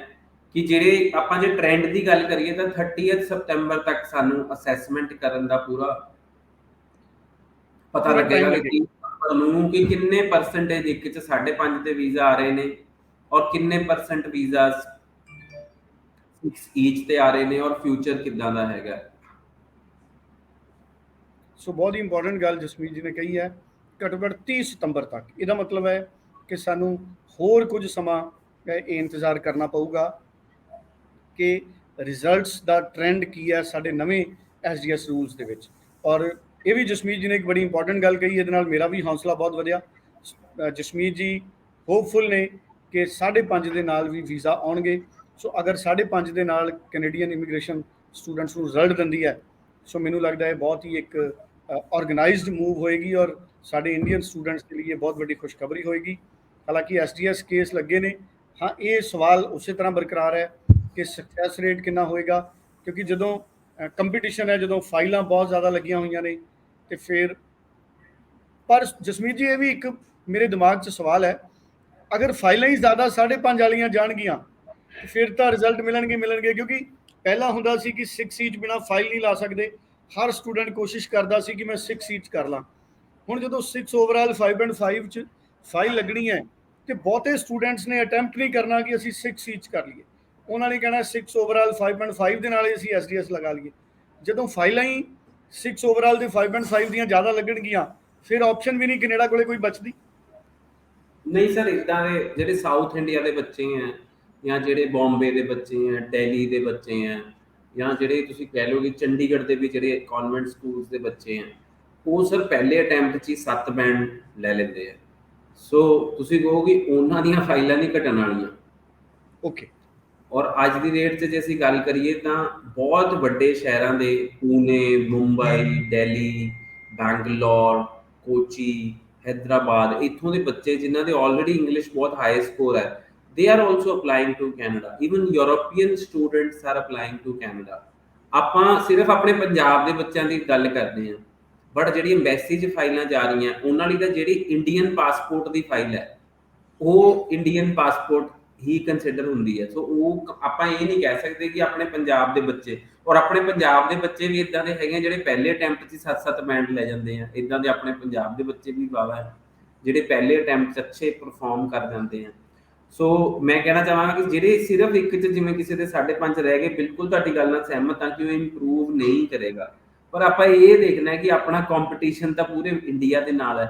Speaker 2: ਕਿ ਜਿਹੜੇ ਆਪਾਂ ਜੇ ਟ੍ਰੈਂਡ ਦੀ ਗੱਲ ਕਰੀਏ ਤਾਂ 30 ਸਤੰਬਰ ਤੱਕ ਸਾਨੂੰ ਅਸੈਸਮੈਂਟ ਕਰਨ ਦਾ ਪੂਰਾ ਪਤਾ
Speaker 1: ਪੂਰਾ ਟਾਈਮ
Speaker 2: ਲੱਗੇਗਾ
Speaker 1: ਲੱਗੇ।
Speaker 2: ਕਿ ਤੁਹਾਨੂੰ ਕਿ ਕਿੰਨੇ ਪਰਸੈਂਟੇਜ ਇੱਕ 'ਚ 5.5 ਤੇ ਵੀਜ਼ਾ ਆ ਰਹੇ ਨੇ ਔਰ ਕਿੰਨੇ ਪਰਸੈਂਟ ਵੀਜ਼ਾ 6 ਈਚ ਤੇ ਆ ਰਹੇ ਨੇ ਔਰ ਫਿਊਚਰ ਕਿੱਦਾਂ ਦਾ ਹੈਗਾ।
Speaker 1: ਸੋ ਬਹੁਤ ਹੀ ਇੰਪੋਰਟੈਂਟ ਗੱਲ ਜਸਮੀਤ ਜੀ ਨੇ ਕਹੀ ਹੈ, ਘੱਟੋ ਘੱਟ 30 ਸਤੰਬਰ ਤੱਕ। ਇਹਦਾ ਮਤਲਬ ਹੈ ਕਿ ਸਾਨੂੰ ਹੋਰ ਕੁਝ ਸਮਾਂ ਇਹ ਇੰਤਜ਼ਾਰ ਕਰਨਾ ਪਊਗਾ ਕਿ ਰਿਜ਼ਲਟਸ ਦਾ ਟ੍ਰੈਂਡ ਕੀ ਹੈ ਸਾਡੇ ਨਵੇਂ ਐਸਡੀਐਸ ਰੂਲਸ ਦੇ ਵਿੱਚ। ਔਰ ਇਹ ਵੀ ਜਸਮੀਤ ਜੀ ਨੇ ਇੱਕ ਬੜੀ ਇੰਪੋਰਟੈਂਟ ਗੱਲ ਕਹੀ, ਇਹਦੇ ਨਾਲ ਮੇਰਾ ਵੀ ਹੌਸਲਾ ਬਹੁਤ ਵਧਿਆ। ਜਸਮੀਤ ਜੀ ਹੋਪਫੁਲ ਨੇ ਕਿ 5.5 ਦੇ ਨਾਲ ਵੀ ਵੀਜ਼ਾ ਆਉਣਗੇ। ਸੋ ਅਗਰ 5.5 ਦੇ ਨਾਲ ਕੈਨੇਡੀਅਨ ਇਮੀਗ੍ਰੇਸ਼ਨ ਸਟੂਡੈਂਟਸ ਨੂੰ ਰਿਜ਼ਲਟ ਦਿੰਦੀ ਹੈ, ਸੋ ਮੈਨੂੰ ਲੱਗਦਾ ਹੈ ਬਹੁਤ ਹੀ ਇੱਕ ਆਰਗੇਨਾਈਜ਼ਡ ਮੂਵ ਹੋਏਗੀ ਔਰ ਸਾਡੇ ਇੰਡੀਅਨ ਸਟੂਡੈਂਟਸ ਦੇ ਲਈ ਬਹੁਤ ਵੱਡੀ ਖੁਸ਼ਖਬਰੀ ਹੋਏਗੀ। ਹਾਲਾਂਕਿ ਐਸਡੀਐਸ ਕੇਸ ਲੱਗੇ ਨੇ, ਹਾਂ ਇਹ ਸਵਾਲ ਉਸੇ ਤਰ੍ਹਾਂ ਬਰਕਰਾਰ ਹੈ ਕਿ ਸਕਸੈਸ ਰੇਟ ਕਿੰਨਾ ਹੋਏਗਾ, ਕਿਉਂਕਿ ਜਦੋਂ ਕੰਪੀਟੀਸ਼ਨ ਹੈ, ਜਦੋਂ ਫਾਈਲਾਂ ਬਹੁਤ ਜ਼ਿਆਦਾ ਲੱਗੀਆਂ ਹੋਈਆਂ ਨੇ ਤੇ ਫਿਰ। ਪਰ ਜਸਮੀਤ ਜੀ ਇਹ ਵੀ ਇੱਕ ਮੇਰੇ ਦਿਮਾਗ 'ਚ ਸਵਾਲ ਹੈ, ਅਗਰ ਫਾਈਲਾਂ ਹੀ ਜ਼ਿਆਦਾ 5.5 ਵਾਲੀਆਂ ਜਾਣਗੀਆਂ ਫਿਰ ਤਾਂ ਰਿਜ਼ਲਟ ਮਿਲਣਗੇ, ਕਿਉਂਕਿ ਪਹਿਲਾਂ ਹੁੰਦਾ ਸੀ ਕਿ 6 ਸੀਟ ਬਿਨਾ ਫਾਈਲ ਨਹੀਂ ਲਾ ਸਕਦੇ। ਹਰ ਸਟੂਡੈਂਟ ਕੋਸ਼ਿਸ਼ ਕਰਦਾ ਸੀ ਕਿ ਮੈਂ 6 ਸੀਟ ਕਰ ਲਾਂ। ਹੁਣ ਜਦੋਂ 6 ਓਵਰਆਲ 5.5 'ਚ ਫਾਈਲ ਲੱਗਣੀ ਹੈ ਤੇ ਬਹੁਤੇ ਸਟੂਡੈਂਟਸ ਨੇ ਅਟੈਂਪਟ ਨਹੀਂ ਕਰਨਾ ਕਿ ਅਸੀਂ 6 ਸੀਟ ਕਰ ਲਈਏ। ਉਹਨਾਂ ਨੇ ਕਹਿਣਾ 6 ਓਵਰਆਲ 5.5 ਦੇ ਨਾਲ ਹੀ ਅਸੀਂ ਐਸਡੀਐਸ ਲਗਾ ਲਈਏ। ਜਦੋਂ ਫਾਈਲਾਂ ਹੀ 6 ਓਵਰਆਲ ਦੇ 5.5 ਦੀਆਂ ਜ਼ਿਆਦਾ ਲੱਗਣਗੀਆਂ ਫਿਰ ਆਪਸ਼ਨ ਵੀ ਨਹੀਂ ਕੈਨੇਡਾ ਕੋਲੇ ਕੋਈ ਬਚਦੀ।
Speaker 2: ਨਹੀਂ ਸਰ, ਇਦਾਂ ਦੇ ਜਿਹੜੇ ਸਾਊਥ ਇੰਡੀਆ ਦੇ ਬੱਚੇ ਹੈ ਜਾਂ ਜਿਹੜੇ ਬੰਬੇ ਦੇ ਬੱਚੇ ਹੈ, ਦਿੱਲੀ ਦੇ ਬੱਚੇ ਹੈ, ਜਾਂ ਜਿਹੜੇ ਤੁਸੀਂ ਕਹਿ ਲਓ ਕਿ ਚੰਡੀਗੜ੍ਹ ਦੇ ਵੀ ਜਿਹੜੇ ਕਨਵੈਂਟ ਸਕੂਲਸ ਦੇ ਬੱਚੇ ਹੈ, ਉਹ ਸਰ ਪਹਿਲੇ ਅਟੈਂਪਟ 'ਚ ਹੀ 7 ਬੈਂਡ ਲੈ ਲੈਂਦੇ ਆ। ਸੋ ਤੁਸੀਂ ਕਹੋ ਕਿ ਉਹਨਾਂ ਦੀਆਂ ਫਾਈਲਾਂ ਨਹੀਂ ਘਟਣ ਵਾਲੀਆਂ।
Speaker 1: ਓਕੇ।
Speaker 2: ਔਰ ਅੱਜ ਦੀ ਡੇਟ 'ਚ ਜੇ ਅਸੀਂ ਗੱਲ ਕਰੀਏ ਤਾਂ ਬਹੁਤ ਵੱਡੇ ਸ਼ਹਿਰਾਂ ਦੇ ਪੂਨੇ, ਮੁੰਬਈ, ਦਿੱਲੀ, ਬੈਂਗਲੌਰ, ਕੋਚੀ, ਹੈਦਰਾਬਾਦ, ਇੱਥੋਂ ਦੇ ਬੱਚੇ ਜਿਨ੍ਹਾਂ ਦੇ ਆਲਰੇਡੀ ਇੰਗਲਿਸ਼ ਬਹੁਤ ਹਾਈ ਸਕੋਰ ਹੈ, they are also applying to Canada. Even European students are applying to Canada. ਆਪਾਂ ਸਿਰਫ ਆਪਣੇ ਪੰਜਾਬ ਦੇ ਬੱਚਿਆਂ ਦੀ ਗੱਲ ਕਰਦੇ ਹਾਂ, ਬਟ ਜਿਹੜੀ ਐਮਬੈਸੀ 'ਚ ਫਾਈਲਾਂ ਜਾ ਰਹੀਆਂ ਉਹਨਾਂ ਲਈ ਤਾਂ ਜਿਹੜੀ ਇੰਡੀਅਨ ਪਾਸਪੋਰਟ ਦੀ ਫਾਈਲ ਹੈ ਉਹ ਇੰਡੀਅਨ ਪਾਸਪੋਰਟ ਹੀ ਕੰਸੀਡਰ ਹੁੰਦੀ ਹੈ। ਸੋ ਉਹ ਆਪਾਂ ਇਹ ਨਹੀਂ ਕਹਿ ਸਕਦੇ ਕਿ ਆਪਣੇ ਪੰਜਾਬ ਦੇ ਬੱਚੇ, ਔਰ ਆਪਣੇ ਪੰਜਾਬ ਦੇ ਬੱਚੇ ਵੀ ਇਦਾਂ ਦੇ ਹੈਗੇ ਜਿਹੜੇ ਪਹਿਲੇ ਅਟੈਂਪਟ 'ਚ 7-7 ਬੈਂਡ ਲੈ ਜਾਂਦੇ ਆ। ਇਦਾਂ ਦੇ ਆਪਣੇ ਪੰਜਾਬ ਦੇ ਬੱਚੇ ਵੀ ਵਾਵਾ ਹੈ ਜਿਹੜੇ ਪਹਿਲੇ ਅਟੈਂਪਟ 'ਚ ਅੱਛੇ ਪਰਫਾਰਮ ਕਰ ਜਾਂਦੇ ਆ। ਸੋ ਮੈਂ ਕਹਿਣਾ ਚਾਹਾਂਗਾ ਕਿ ਜਿਹੜੇ ਸਿਰਫ ਇੱਕ 'ਚ ਜਿਵੇਂ ਕਿਸੇ ਦੇ 5.5 ਰਹਿ ਗਏ, ਬਿਲਕੁਲ ਤੁਹਾਡੀ ਗੱਲ ਨਾਲ ਸਹਿਮਤ ਹਾਂ ਕਿ ਉਹ ਇੰਪਰੂਵ ਨਹੀਂ ਕਰੇਗਾ। ਪਰ ਆਪਾਂ ਇਹ ਦੇਖਣਾ ਹੈ ਕਿ ਆਪਣਾ ਕੰਪੀਟੀਸ਼ਨ ਤਾਂ ਪੂਰੇ ਇੰਡੀਆ ਦੇ ਨਾਲ ਹੈ।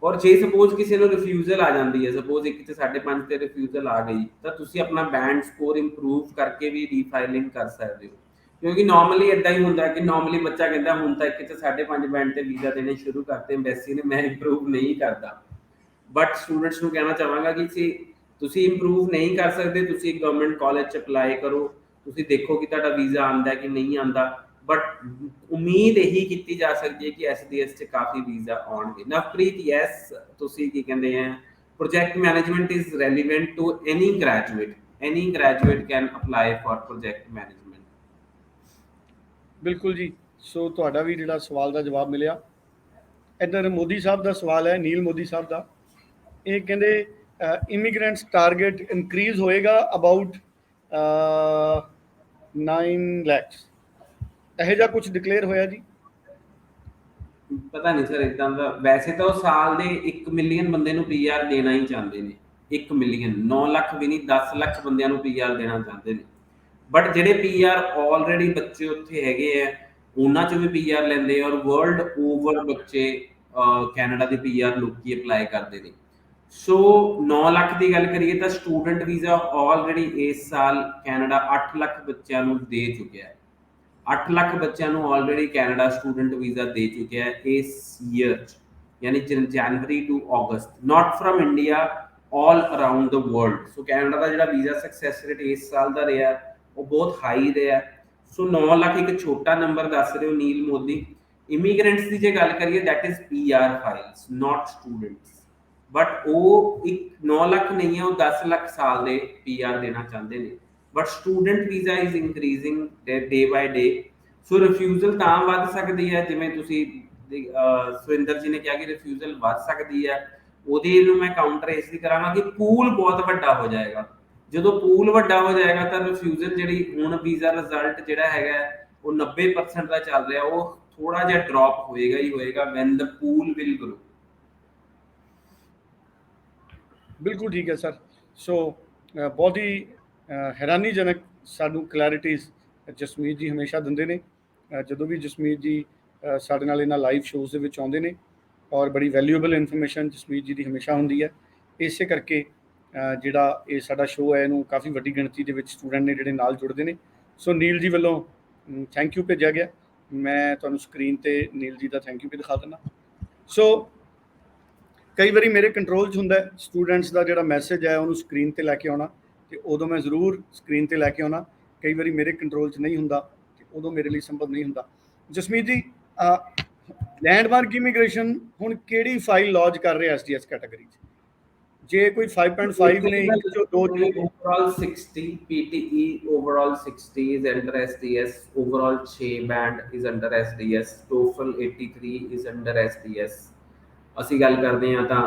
Speaker 2: ਔਰ ਜੇ ਸਪੋਜ਼ ਕਿਸੇ ਨੂੰ ਰਿਫਿਊਜ਼ਲ ਆ ਜਾਂਦੀ ਹੈ, ਸਪੋਜ਼ ਇੱਕ 'ਚ 5.5 ਤੇ ਰਿਫਿਊਜ਼ਲ ਆ ਗਈ, ਤਾਂ ਤੁਸੀਂ ਆਪਣਾ ਬੈਂਡ ਸਕੋਰ ਇੰਪਰੂਵ ਕਰਕੇ ਵੀ ਰੀਫਾਈਲਿੰਗ ਕਰ ਸਕਦੇ ਹੋ। ਕਿਉਂਕਿ ਨਾਰਮਲੀ ਇਦਾਂ ਹੀ ਹੁੰਦਾ ਕਿ ਨਾਰਮਲੀ ਬੱਚਾ ਕਹਿੰਦਾ ਹੁਣ ਤਾਂ ਇੱਕ 'ਚ 5.5 ਬੈਂਡ ਤੇ ਵੀਜ਼ਾ ਦੇਣੇ ਸ਼ੁਰੂ ਕਰਤੇ ਐਮਬੈਸੀ ਨੇ, ਮੈਂ ਇੰਪਰੂਵ ਨਹੀਂ ਕਰਦਾ। ਬਟ ਸਟੂਡੈਂਟਸ ਨੂੰ ਕਹਿਣਾ ਚਾਹਾਂਗਾ ਕਿ ਤੁਸੀਂ ਇੰਪਰੂਵ ਨਹੀਂ ਕਰ ਸਕਦੇ, ਤੁਸੀਂ ਗਵਰਨਮੈਂਟ ਕਾਲਜ 'ਚ ਅਪਲਾਈ ਕਰੋ, ਤੁਸੀਂ ਦੇਖੋ ਕਿ ਤੁਹਾਡਾ ਵੀਜ਼ਾ ਆਉਂਦਾ ਕਿ ਨਹੀਂ ਆਉਂਦਾ। ਬਟ ਉਮੀਦ ਇਹੀ ਕੀਤੀ ਜਾ ਸਕਦੀ ਹੈ ਕਿ ਐਸਡੀਐਸ 'ਚ ਕਾਫੀ ਵੀਜ਼ਾ ਆਉਣਗੇ। ਨਵਪ੍ਰੀਤ, ਯੈਸ, ਤੁਸੀਂ ਕੀ ਕਹਿੰਦੇ ਆ, project management is relevant to any graduate can apply for project management.
Speaker 1: ਬਿਲਕੁਲ ਜੀ। ਸੋ ਤੁਹਾਡਾ ਵੀ ਜਿਹੜਾ ਸਵਾਲ ਦਾ ਜਵਾਬ ਮਿਲਿਆ। ਇੱਧਰ ਮੋਦੀ ਸਾਹਿਬ ਦਾ ਸਵਾਲ ਹੈ, ਨੀਲ ਮੋਦੀ ਸਾਹਿਬ ਦਾ। ਇਹ ਕਹਿੰਦੇ ਇਮੀਗ੍ਰੈਂਟਸ ਟਾਰਗੇਟ ਇਨਕਰੀਜ਼ ਹੋਏਗਾ ਅਬਾਊਟ 9 ਲੱਖ, ਇਹੋ ਜਿਹਾ ਕੁਝ ਡਿਕਲੇਅਰ ਹੋਇਆ ਜੀ?
Speaker 2: ਪਤਾ ਨਹੀਂ ਸਰ ਇਦਾਂ ਦਾ। ਵੈਸੇ ਤਾਂ ਉਹ ਸਾਲ ਦੇ 1 ਮਿਲੀਅਨ ਬੰਦੇ ਨੂੰ ਪੀਆਰ ਦੇਣਾ ਹੀ ਚਾਹੁੰਦੇ ਨੇ। 1 ਮਿਲੀਅਨ, 9 ਲੱਖ ਵੀ ਨਹੀਂ, 10 ਲੱਖ ਬੰਦਿਆਂ ਨੂੰ ਪੀਆਰ ਦੇਣਾ ਚਾਹੁੰਦੇ ਨੇ। ਬਟ ਜਿਹੜੇ ਪੀਆਰ ਆਲਰੇਡੀ ਬੱਚੇ ਉੱਥੇ ਹੈਗੇ ਆ ਉਹਨਾਂ 'ਚ ਵੀ ਪੀਆਰ ਲੈਂਦੇ ਆ, ਔਰ ਵਰਲਡ ਓਵਰ ਬੱਚੇ ਕੈਨੇਡਾ ਦੇ ਪੀਆਰ ਲੋਕੀ ਅਪਲਾਈ ਕਰਦੇ ਨੇ। ਸੋ 9 ਲੱਖ ਦੀ ਗੱਲ ਕਰੀਏ ਤਾਂ ਸਟੂਡੈਂਟ ਵੀਜ਼ਾ ਆਲਰੇਡੀ ਇਸ ਸਾਲ ਕੈਨੇਡਾ 8 ਲੱਖ ਬੱਚਿਆਂ ਨੂੰ ਦੇ ਚੁੱਕਿਆ ਹੈ। 8 ਲੱਖ ਬੱਚਿਆਂ ਨੂੰ ਆਲਰੇਡੀ ਕੈਨੇਡਾ ਸਟੂਡੈਂਟ ਵੀਜ਼ਾ ਦੇ ਚੁੱਕਿਆ ਹੈ ਇਸ ਈਅਰ 'ਚ, ਯਾਨੀ January to August, not from India, all around the world. So Canada ਦਾ ਜਿਹੜਾ ਵੀਜ਼ਾ ਸਕਸੈਸ ਰੇਟ ਇਸ ਸਾਲ ਦਾ ਰਿਹਾ ਉਹ ਬਹੁਤ ਹਾਈ ਰਿਹਾ। ਸੋ 9 ਲੱਖ ਇੱਕ ਛੋਟਾ ਨੰਬਰ ਦੱਸ ਰਹੇ ਹੋ ਨੀਲ ਮੋਦੀ, ਇਮੀਗ੍ਰੈਂਟਸ ਦੀ ਜੇ ਗੱਲ ਕਰੀਏ that is PR files not students, but ਉਹ ਇੱਕ 9 ਲੱਖ ਨਹੀਂ ਹੈ, ਉਹ 10 ਲੱਖ ਸਾਲ ਦੇ PR ਦੇਣਾ ਚਾਹੁੰਦੇ ਨੇ, but student visa is increasing day by day. So refusal ਤਾਂ ਵੱਧ ਸਕਦੀ ਹੈ, ਜਿਵੇਂ ਤੁਸੀਂ ਸੁਰਿੰਦਰ ਜੀ ਨੇ ਕਿਹਾ ਕਿ ਰਿਫਿਊਜ਼ਲ ਵੱਧ ਸਕਦੀ ਹੈ, ਉਹਦੇ ਨੂੰ ਮੈਂ ਕਾਊਂਟਰ ਇਸ ਦੀ ਕਰਾਂਗਾ ਕਿ ਪੂਲ ਬਹੁਤ ਵੱਡਾ ਹੋ ਜਾਏਗਾ। ਜਦੋਂ ਪੂਲ ਵੱਡਾ ਹੋ ਜਾਏਗਾ ਤਾਂ ਰਿਫਿਊਜ਼ਲ ਜਿਹੜੀ ਹੁਣ ਵੀਜ਼ਾ ਰਿਜ਼ਲਟ ਜਿਹੜਾ ਹੈਗਾ ਉਹ 90% ਦਾ ਚੱਲ ਰਿਹਾ, ਉਹ ਥੋੜਾ ਜਿਹਾ ਡ੍ਰੌਪ ਹੋਏਗਾ ਹੀ ਹੋਏਗਾ van the pool will grow.
Speaker 1: ਬਿਲਕੁਲ ਠੀਕ ਹੈ ਸਰ। ਸੋ ਬਹੁਤ ਹੀ ਹੈਰਾਨੀਜਨਕ ਸਾਨੂੰ ਕਲੈਰਿਟੀਜ਼ ਜਸਮੀਤ ਜੀ ਹਮੇਸ਼ਾ ਦਿੰਦੇ ਨੇ। ਜਦੋਂ ਵੀ ਜਸਮੀਤ ਜੀ ਸਾਡੇ ਨਾਲ ਇਹਨਾਂ ਲਾਈਵ ਸ਼ੋਜ਼ ਦੇ ਵਿੱਚ ਆਉਂਦੇ ਨੇ, ਔਰ ਬੜੀ ਵੈਲਿਊਏਬਲ ਇਨਫੋਰਮੇਸ਼ਨ ਜਸਮੀਤ ਜੀ ਦੀ ਹਮੇਸ਼ਾ ਹੁੰਦੀ ਹੈ। ਇਸੇ ਕਰਕੇ ਜਿਹੜਾ ਇਹ ਸਾਡਾ ਸ਼ੋਅ ਹੈ, ਇਹਨੂੰ ਕਾਫੀ ਵੱਡੀ ਗਿਣਤੀ ਦੇ ਵਿੱਚ ਸਟੂਡੈਂਟ ਨੇ ਜਿਹੜੇ ਨਾਲ ਜੁੜਦੇ ਨੇ। ਸੋ ਨੀਲ ਜੀ ਵੱਲੋਂ ਥੈਂਕ ਯੂ ਭੇਜਿਆ ਗਿਆ। ਮੈਂ ਤੁਹਾਨੂੰ ਸਕਰੀਨ ਤੇ ਨੀਲ ਜੀ ਦਾ ਥੈਂਕ ਯੂ ਵੀ ਦਿਖਾ ਦਿੰਦਾ। ਸੋ ਕਈ ਵਾਰੀ ਮੇਰੇ ਕੰਟਰੋਲ 'ਚ ਹੁੰਦਾ ਸਟੂਡੈਂਟਸ ਦਾ ਜਿਹੜਾ ਮੈਸੇਜ ਹੈ ਉਹਨੂੰ ਸਕਰੀਨ ਤੇ ਲੈ ਕੇ ਆਉਣਾ, ਤੇ ਉਦੋਂ ਮੈਂ ਜ਼ਰੂਰ ਸਕਰੀਨ ਤੇ ਲੈ ਕੇ ਆਉਣਾ। ਕਈ ਵਾਰੀ ਮੇਰੇ ਕੰਟਰੋਲ 'ਚ ਨਹੀਂ ਹੁੰਦਾ, ਤੇ ਉਦੋਂ ਮੇਰੇ ਲਈ ਸੰਭਵ ਨਹੀਂ ਹੁੰਦਾ। ਜਸਮੀਤ ਜੀ, ਲੈਂਡਮਾਰਕ ਇਮੀਗ੍ਰੇਸ਼ਨ ਹੁਣ ਕਿਹੜੀ ਫਾਈਲ ਲੌਂਚ ਕਰ ਰਿਹਾ SDS ਕੈਟਾਗਰੀ 'ਚ? ਜੇ ਕੋਈ 5.5 ਨੇ, ਇੱਕ ਜੋ ਦੋ
Speaker 2: overall 60 PTE, overall 60 is under SDS, overall 6 band is under SDS, TOEFL 83 is under SDS। ਅਸੀਂ ਗੱਲ ਕਰਦੇ ਹਾਂ ਤਾਂ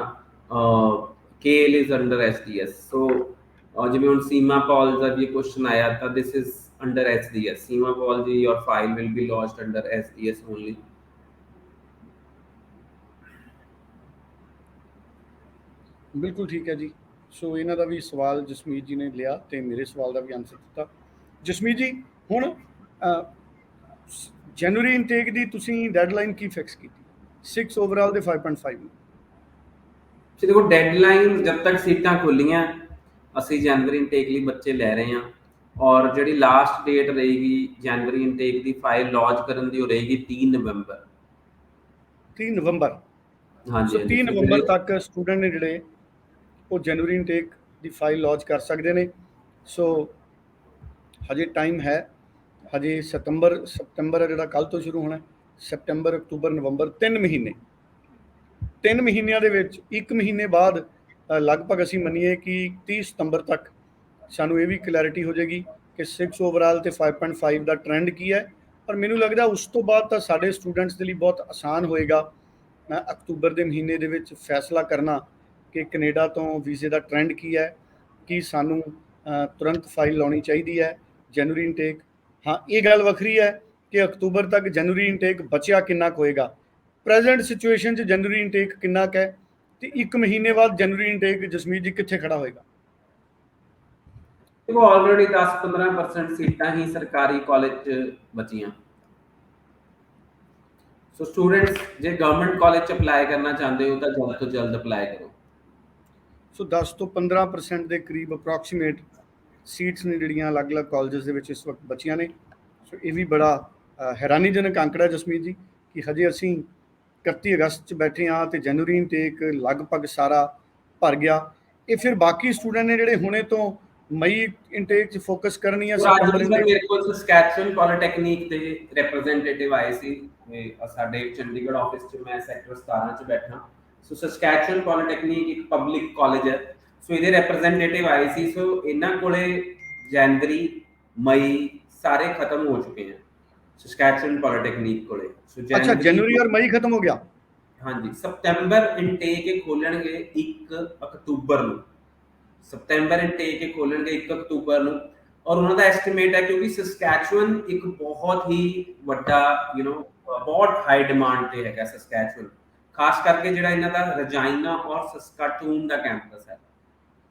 Speaker 2: KL is under SDS। ਸੋ ਜਿਵੇਂ ਹੁਣ ਸੀਮਾ ਪੌਲ ਦਾ ਵੀ ਕੁਐਸਚਨ ਆਇਆ ਤਾਂ this is under SDS। ਸੀਮਾ ਪੌਲ ਜੀ your file will be launched under SDS only।
Speaker 1: ਬਿਲਕੁਲ ਠੀਕ ਹੈ ਜੀ। ਸੋ ਇਹਨਾਂ ਦਾ ਵੀ ਸਵਾਲ ਜਸਮੀਤ ਜੀ ਨੇ ਲਿਆ ਤੇ ਮੇਰੇ ਸਵਾਲ ਦਾ ਵੀ ਆਨਸਰ ਦਿੱਤਾ। ਜਸਮੀਤ ਜੀ, ਹੁਣ ਜਨਵਰੀ ਇਨਟੇਕ ਦੀ ਤੁਸੀਂ ਡੈਡਲਾਈਨ ਕੀ ਫਿਕਸ ਕੀਤੀ? 6 ਓਵਰਆਲ ਦੇ 5.5 ਨੂੰ।
Speaker 2: ਜੀ ਦੇਖੋ, ਡੈਡਲਾਈਨ ਜਦ ਤੱਕ ਸੀਟਾਂ ਖੁੱਲੀਆਂ ਅਸੀਂ ਜਨਵਰੀ ਇਨਟੇਕ ਲਈ ਬੱਚੇ ਲੈ ਰਹੇ ਹਾਂ, ਔਰ ਜਿਹੜੀ ਲਾਸਟ ਡੇਟ ਰਹੇਗੀ ਜਨਵਰੀ ਇਨਟੇਕ ਦੀ ਫਾਈਲ ਲੌਂਚ ਕਰਨ ਦੀ ਉਹ ਰਹੇਗੀ 3 ਨਵੰਬਰ।
Speaker 1: 3 ਨਵੰਬਰ।
Speaker 2: ਹਾਂਜੀ,
Speaker 1: ਸੋ 3 ਨਵੰਬਰ ਤੱਕ ਸਟੂਡੈਂਟ ਨੇ ਜਿਹੜੇ ਉਹ ਜਨਵਰੀ ਇਨਟੇਕ ਦੀ ਫਾਈਲ ਲੌਂਚ ਕਰ ਸਕਦੇ ਨੇ। ਸੋ ਹਜੇ ਟਾਈਮ ਹੈ। ਹਜੇ ਸਤੰਬਰ ਜਿਹੜਾ ਕੱਲ ਤੋਂ ਸ਼ੁਰੂ ਹੋਣਾ, ਸਤੰਬਰ, ਅਕਤੂਬਰ, ਨਵੰਬਰ, 3 ਮਹੀਨੇ। 3 ਮਹੀਨਿਆਂ ਦੇ ਵਿੱਚ 1 ਮਹੀਨੇ ਬਾਅਦ ਲਗਭਗ ਅਸੀਂ ਮੰਨੀਏ ਕਿ 30 ਸਤੰਬਰ ਤੱਕ ਸਾਨੂੰ ਇਹ ਵੀ ਕਲੈਰਿਟੀ ਹੋ ਜਾਏਗੀ ਕਿ 6 ਓਵਰਆਲ ਤੇ 5.5 ਦਾ ਟ੍ਰੈਂਡ ਕੀ ਹੈ। ਪਰ ਮੈਨੂੰ ਲੱਗਦਾ ਉਸ ਤੋਂ ਬਾਅਦ ਤਾਂ ਸਾਡੇ ਸਟੂਡੈਂਟਸ ਦੇ ਲਈ ਬਹੁਤ ਆਸਾਨ ਹੋਏਗਾ ਅਕਤੂਬਰ ਦੇ ਮਹੀਨੇ ਦੇ ਵਿੱਚ ਫੈਸਲਾ ਕਰਨਾ ਕਿ ਕੈਨੇਡਾ ਤੋਂ ਵੀਜ਼ੇ ਦਾ ਟ੍ਰੈਂਡ ਕੀ ਹੈ, ਕਿ ਸਾਨੂੰ ਤੁਰੰਤ ਫਾਈਲ ਲਾਉਣੀ ਚਾਹੀਦੀ ਹੈ ਜਨਵਰੀ ਇਨਟੇਕ। ਹਾਂ, ਇਹ ਗੱਲ ਵੱਖਰੀ ਹੈ ਕਿ ਅਕਤੂਬਰ ਤੱਕ ਜਨਵਰੀ ਇਨਟੇਕ ਬਚਿਆ ਕਿੰਨਾ ਕੁ ਹੋਏਗਾ। ਪ੍ਰੈਜ਼ੈਂਟ ਸਿਚੁਏਸ਼ਨ 'ਚ ਜਨਵਰੀ ਇਨਟੇਕ ਕਿੰਨਾ ਕੁ ਹੈ, ਤੇ 1 ਮਹੀਨੇ ਬਾਅਦ ਜਨਵਰੀ ਇਨਟੇਕ ਜਸਮੀਤ ਜੀ ਕਿੱਥੇ ਖੜਾ ਹੋਏਗਾ?
Speaker 2: ਦੇਖੋ, ਆਲਰੇਡੀ 10-15% ਸੀਟਾਂ ਹੀ ਸਰਕਾਰੀ ਕਾਲਜ 'ਚ ਬਚੀਆਂ। ਸੋ ਸਟੂਡੈਂਟਸ ਜੇ ਗਵਰਨਮੈਂਟ ਕਾਲਜ 'ਚ ਅਪਲਾਈ ਕਰਨਾ ਚਾਹੁੰਦੇ ਹੋ ਤਾਂ ਜਲਦ ਤੋਂ ਜਲਦ ਅਪਲਾਈ ਕਰੋ।
Speaker 1: ਸੋ 10 ਤੋਂ 15% ਦੇ ਕਰੀਬ ਅਪਰੋਕਸੀਮੇਟ ਸੀਟਸ ਨੇ ਜਿਹੜੀਆਂ ਅਲੱਗ-ਅਲੱਗ ਕਾਲਜਸ ਦੇ ਵਿੱਚ ਇਸ ਵਕਤ ਬਚੀਆਂ ਨੇ। ਸੋ ਇਹ ਵੀ ਬੜਾ ਹੈਰਾਨੀਜਨਕ ਅੰਕੜਾ ਜਸਮੀਤ ਜੀ ਕਿ ਹਜੇ ਅਸੀਂ 31 ਅਗਸਤ 'ਚ ਬੈਠੇ ਹਾਂ ਤੇ ਜਨਵਰੀ ਇਨਟੇਕ ਲਗਭਗ ਸਾਰਾ ਭਰ ਗਿਆ। ਇਹ ਫਿਰ ਬਾਕੀ ਸਟੂਡੈਂਟ ਨੇ ਜਿਹੜੇ ਹੁਣੇ ਤੋਂ ਮਈ ਇਨਟੇਕ 'ਚ ਫੋਕਸ ਕਰਨੀ ਹੈ।
Speaker 2: ਸਤੰਬਰ ਇਨਟੇਕ ਮੇਰੇ ਕੋਲ ਸਸਕੈਚੁਅਨ ਪੋਲੀਟੈਕਨਿਕ ਦੇ ਰਿਪਰੈਜ਼ੈਂਟੇਟਿਵ ਆਏ ਸੀ ਸਾਡੇ ਚੰਡੀਗੜ੍ਹ ਆਫਿਸ 'ਚ। ਮੈਂ ਸੈਕਟਰ 17 'ਚ ਬੈਠਾ। ਸੋ ਸਸਕੈਚੁਅਨ ਪੋਲੀਟੈਕਨਿਕ ਇੱਕ ਪਬਲਿਕ ਕਾਲਜ ਹੈ। ਸੋ ਇਹਦੇ ਰਿਪਰੈਜ਼ੈਂਟੇਟਿਵ ਆਏ ਸੀ। ਸੋ ਇਹਨਾਂ ਕੋਲੇ ਜਨਵਰੀ ਮਈ ਸਾਰੇ ਖਤਮ ਹੋ ਚੁੱਕੇ ਹਨ ਸਸਕੈਚੁਅਨ ਪੋਲੀਟੈਕਨਿਕ ਕੋਲੇ। ਸੋ
Speaker 1: ਅੱਛਾ, ਜਨਵਰੀ ਔਰ ਮਈ ਖਤਮ ਹੋ ਗਿਆ।
Speaker 2: ਹਾਂਜੀ, ਸਤੰਬਰ ਇਨਟੇਕ ਖੋਲਣਗੇ 1 ਅਕਤੂਬਰ ਨੂੰ। ਸਤੰਬਰ ਇਨਟੇਕ ਖੋਲਣਗੇ 1 ਅਕਤੂਬਰ ਨੂੰ, ਔਰ ਉਹਨਾਂ ਦਾ ਐਸਟੀਮੇਟ ਹੈ ਕਿਉਂਕਿ ਸਸਕੈਚੁਅਨ ਇੱਕ ਬਹੁਤ ਹੀ ਵੱਡਾ ਬਹੁਤ ਹਾਈ ਡਿਮਾਂਡ ਤੇ ਹੈਗਾ ਸਸਕੈਚੁਅਨ, ਖਾਸ ਕਰਕੇ ਜਿਹੜਾ ਇਹਨਾਂ ਦਾ ਰਜਾਈਨਾ ਔਰ ਸਸਕਾਟੂਨ ਦਾ ਕੈਂਪਸ ਹੈ।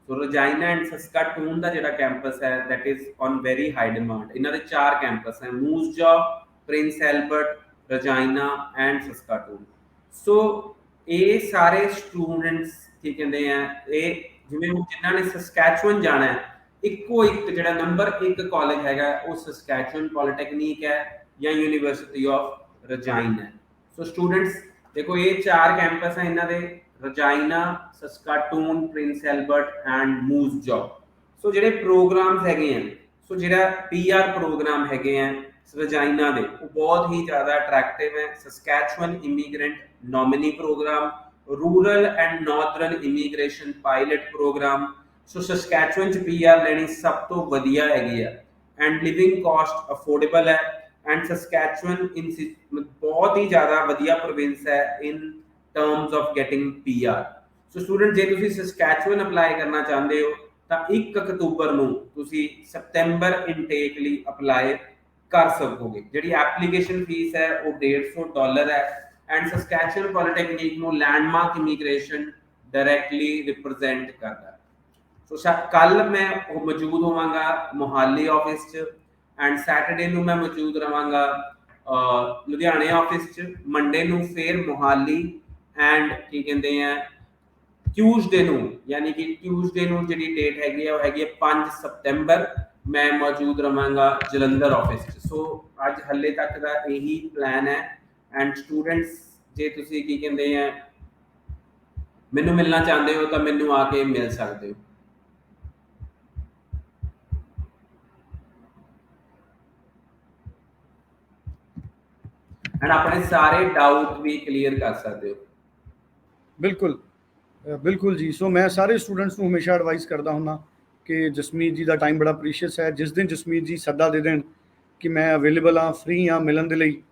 Speaker 2: ਸੋ ਰਜਾਈਨਾ ਐਂਡ ਸਸਕਾਟੂਨ ਦਾ ਜਿਹੜਾ ਕੈਂਪਸ ਹੈ that is on very high demand. ਇਹਨਾਂ ਦੇ 4 ਕੈਂਪਸ ਹੈ, ਮੂਜ਼ ਜਾਅ, ਪ੍ਰਿੰਸ ਐਲਬਰਟ, ਰਜਾਈਨਾ ਐਂਡ ਸਸਕਾਟੂਨ। ਸੋ ਇਹ ਸਾਰੇ ਸਟੂਡੈਂਟਸ ਕੀ ਕਹਿੰਦੇ ਆ, ਇਹ ਜਿਵੇਂ ਜਿਨ੍ਹਾਂ ਨੇ ਸਸਕੈਚੁਅਨ ਜਾਣਾ ਹੈ, ਇੱਕੋ ਇੱਕ ਜਿਹੜਾ ਨੰਬਰ 1 ਕਾਲਜ ਹੈਗਾ ਉਹ ਸਸਕੈਚੁਅਨ ਪੋਲੀਟੈਕਨਿਕ ਹੈ ਜਾਂ ਯੂਨੀਵਰਸਿਟੀ ਆਫ ਰਜਾਈਨਾ ਹੈ। ਸੋ ਸਟੂਡੈਂਟਸ ਦੇਖੋ, ਇਹ 4 ਕੈਂਪਸ ਹੈ ਇਹਨਾਂ ਦੇ, ਰਜਾਈਨਾ, ਸਸਕਾਟੂਨ, ਪ੍ਰਿੰਸ ਐਲਬਰਟ ਐਂਡ ਮੂਜ਼ ਜਾਅ। ਸੋ ਜਿਹੜੇ ਪ੍ਰੋਗਰਾਮਸ ਹੈਗੇ ਆ, ਸੋ ਜਿਹੜਾ PR ਪ੍ਰੋਗਰਾਮ ਹੈਗੇ ਆ ਰਜਾਈਨਾ ਦੇ, ਉਹ ਬਹੁਤ ਹੀ ਜ਼ਿਆਦਾ ਅਟਰੈਕਟਿਵ ਹੈ। Saskatchewan immigrant nominee programme, rural and northern immigration pilot programme. So Saskatchewan ਚ ਪੀਆਰ ਲੈਣੀ ਸਭ ਤੋਂ ਵਧੀਆ ਹੈਗੀ ਆ, ਐਂਡ ਲਿਵਿੰਗ ਕਾਸਟ ਅਫੋਰਡੇਬਲ ਹੈ, ਐਂਡ ਸਸਕੈਚੁਅਨ ਬਹੁਤ ਹੀ ਜ਼ਿਆਦਾ ਵਧੀਆ ਪ੍ਰੋਵਿੰਸ ਹੈ in terms of getting PR. So student, ਜੇ ਤੁਸੀਂ ਸਸਕੈਚੁਅਨ ਅਪਲਾਈ ਕਰਨਾ ਚਾਹੁੰਦੇ ਹੋ ਤਾਂ 1 ਅਕਤੂਬਰ ਨੂੰ ਤੁਸੀਂ ਸਪਟੈਂਬਰ ਇਨਟੇਕ ਲਈ ਅਪਲਾਈ ਕਰ ਸਕੋਗੇ। ਜਿਹੜੀ ਐਪਲੀਕੇਸ਼ਨ ਫੀਸ ਹੈ ਉਹ $150 ਹੈ, ਐਂਡ ਸਸਕੈਚੁਅਨ ਪੋਲੀਟੈਕਨਿਕ ਨੂੰ ਲੈਂਡਮਾਰਕ ਇਮੀਗ੍ਰੇਸ਼ਨ ਡਾਇਰੈਕਟਲੀ ਰਿਪਰੈਜ਼ੈਂਟ ਕਰਦਾ। ਸੋ ਕੱਲ ਮੈਂ ਮੌਜੂਦ ਹੋਵਾਂਗਾ ਮੋਹਾਲੀ ਆਫਿਸ 'ਚ, ਐਂਡ ਸੈਟਰਡੇ ਨੂੰ ਮੈਂ ਮੌਜੂਦ ਰਹਾਂਗਾ ਲੁਧਿਆਣੇ ਆਫਿਸ 'ਚ, ਮੰਡੇ ਨੂੰ ਫਿਰ ਮੋਹਾਲੀ, ਐਂਡ ਕੀ ਕਹਿੰਦੇ ਆ ਟਿਊਜ਼ਡੇ ਨੂੰ, ਯਾਨੀ ਕਿ ਟਿਊਜ਼ਡੇ ਨੂੰ ਜਿਹੜੀ ਡੇਟ ਹੈਗੀ ਆ ਉਹ ਹੈਗੀ ਹੈ 5 ਸਤੰਬਰ, ਮੈਂ ਮੌਜੂਦ ਰਹਾਂਗਾ ਜਲੰਧਰ ਆਫਿਸ 'ਚ। ਸੋ ਅੱਜ ਹੱਲੇ ਤੱਕ ਦਾ ਇਹੀ ਪਲਾਨ ਹੈ। ਐਂਡ ਸਟੂਡੈਂਟਸ, ਜੇ ਤੁਸੀਂ ਕੀ ਕਹਿੰਦੇ ਆ ਮੈਨੂੰ ਮਿਲਣਾ ਚਾਹੁੰਦੇ ਹੋ ਤਾਂ ਮੈਨੂੰ ਆ ਕੇ ਮਿਲ ਸਕਦੇ ਹੋ। ਐਂਡ ਆਪਣੇ ਸਾਰੇ ਡਾਊਟ ਵੀ ਕਲੀਅਰ ਕਰ ਸਕਦੇ ਹੋ।
Speaker 1: ਬਿਲकुल जी। सो मैं सारे स्टूडेंट्स ਨੂੰ ਹਮੇਸ਼ਾ ਐਡਵਾਈਸ ਕਰਦਾ ਹੁੰਦਾ ਕਿ ਜਸਮੀਤ ਜੀ ਦਾ ਟਾਈਮ ਬੜਾ ਪ੍ਰੀਸ਼ੀਅਸ ਹੈ। ਜਿਸ ਦਿਨ ਜਸਮੀਤ ਜੀ ਸੱਦਾ ਦੇ ਦੇਣ ਕਿ ਮੈਂ ਅਵੇਲੇਬਲ ਹਾਂ, ਫ੍ਰੀ ਹਾਂ ਮਿਲਣ ਦੇ ਲਈ,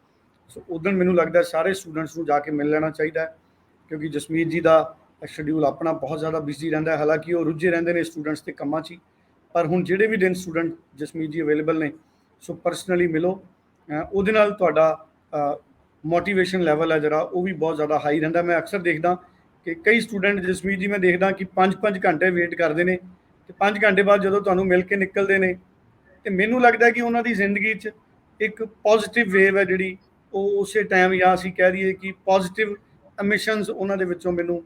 Speaker 1: ਸੋ ਉਦੋਂ ਮੈਨੂੰ ਲੱਗਦਾ ਸਾਰੇ ਸਟੂਡੈਂਟਸ ਨੂੰ ਜਾ ਕੇ ਮਿਲ ਲੈਣਾ ਚਾਹੀਦਾ ਹੈ, ਕਿਉਂਕਿ ਜਸਮੀਤ ਜੀ ਦਾ ਸ਼ਡਿਊਲ ਆਪਣਾ ਬਹੁਤ ਜ਼ਿਆਦਾ ਬਿਜ਼ੀ ਰਹਿੰਦਾ ਹੈ। ਹਾਲਾਂਕਿ ਉਹ ਰੁੱਝੇ ਰਹਿੰਦੇ ਨੇ ਸਟੂਡੈਂਟਸ ਦੇ ਕੰਮਾਂ 'ਚ ਹੀ, ਪਰ ਹੁਣ ਜਿਹੜੇ ਵੀ ਦਿਨ ਸਟੂਡੈਂਟ ਜਸਮੀਤ ਜੀ ਅਵੇਲੇਬਲ ਨੇ, ਸੋ ਪਰਸਨਲੀ ਮਿਲੋ। ਉਹਦੇ ਨਾਲ ਤੁਹਾਡਾ ਮੋਟੀਵੇਸ਼ਨ ਲੈਵਲ ਹੈ ਜਿਹੜਾ ਉਹ ਵੀ ਬਹੁਤ ਜ਼ਿਆਦਾ ਹਾਈ ਰਹਿੰਦਾ। ਮੈਂ ਅਕਸਰ ਦੇਖਦਾ ਕਿ ਕਈ ਸਟੂਡੈਂਟ ਜਸਮੀਤ ਜੀ ਮੈਂ ਦੇਖਦਾ ਕਿ 5-5 ਘੰਟੇ ਵੇਟ ਕਰਦੇ ਨੇ, ਤੇ 5 ਘੰਟੇ ਬਾਅਦ ਜਦੋਂ ਤੁਹਾਨੂੰ ਮਿਲ ਕੇ ਨਿਕਲਦੇ ਨੇ, ਤੇ ਮੈਨੂੰ ਲੱਗਦਾ ਕਿ ਉਹਨਾਂ ਦੀ ਜ਼ਿੰਦਗੀ 'ਚ ਇੱਕ ਪੋਜ਼ਿਟਿਵ ਵੇਵ ਹੈ ਜਿਹੜੀ ਉਹ ਉਸੇ ਟਾਈਮ, ਜਾਂ ਅਸੀਂ ਕਹਿ ਦਈਏ ਕਿ ਪੋਜ਼ਿਟਿਵ ਐਮਿਸ਼ਨਸ ਉਹਨਾਂ ਦੇ ਵਿੱਚੋਂ ਮੈਨੂੰ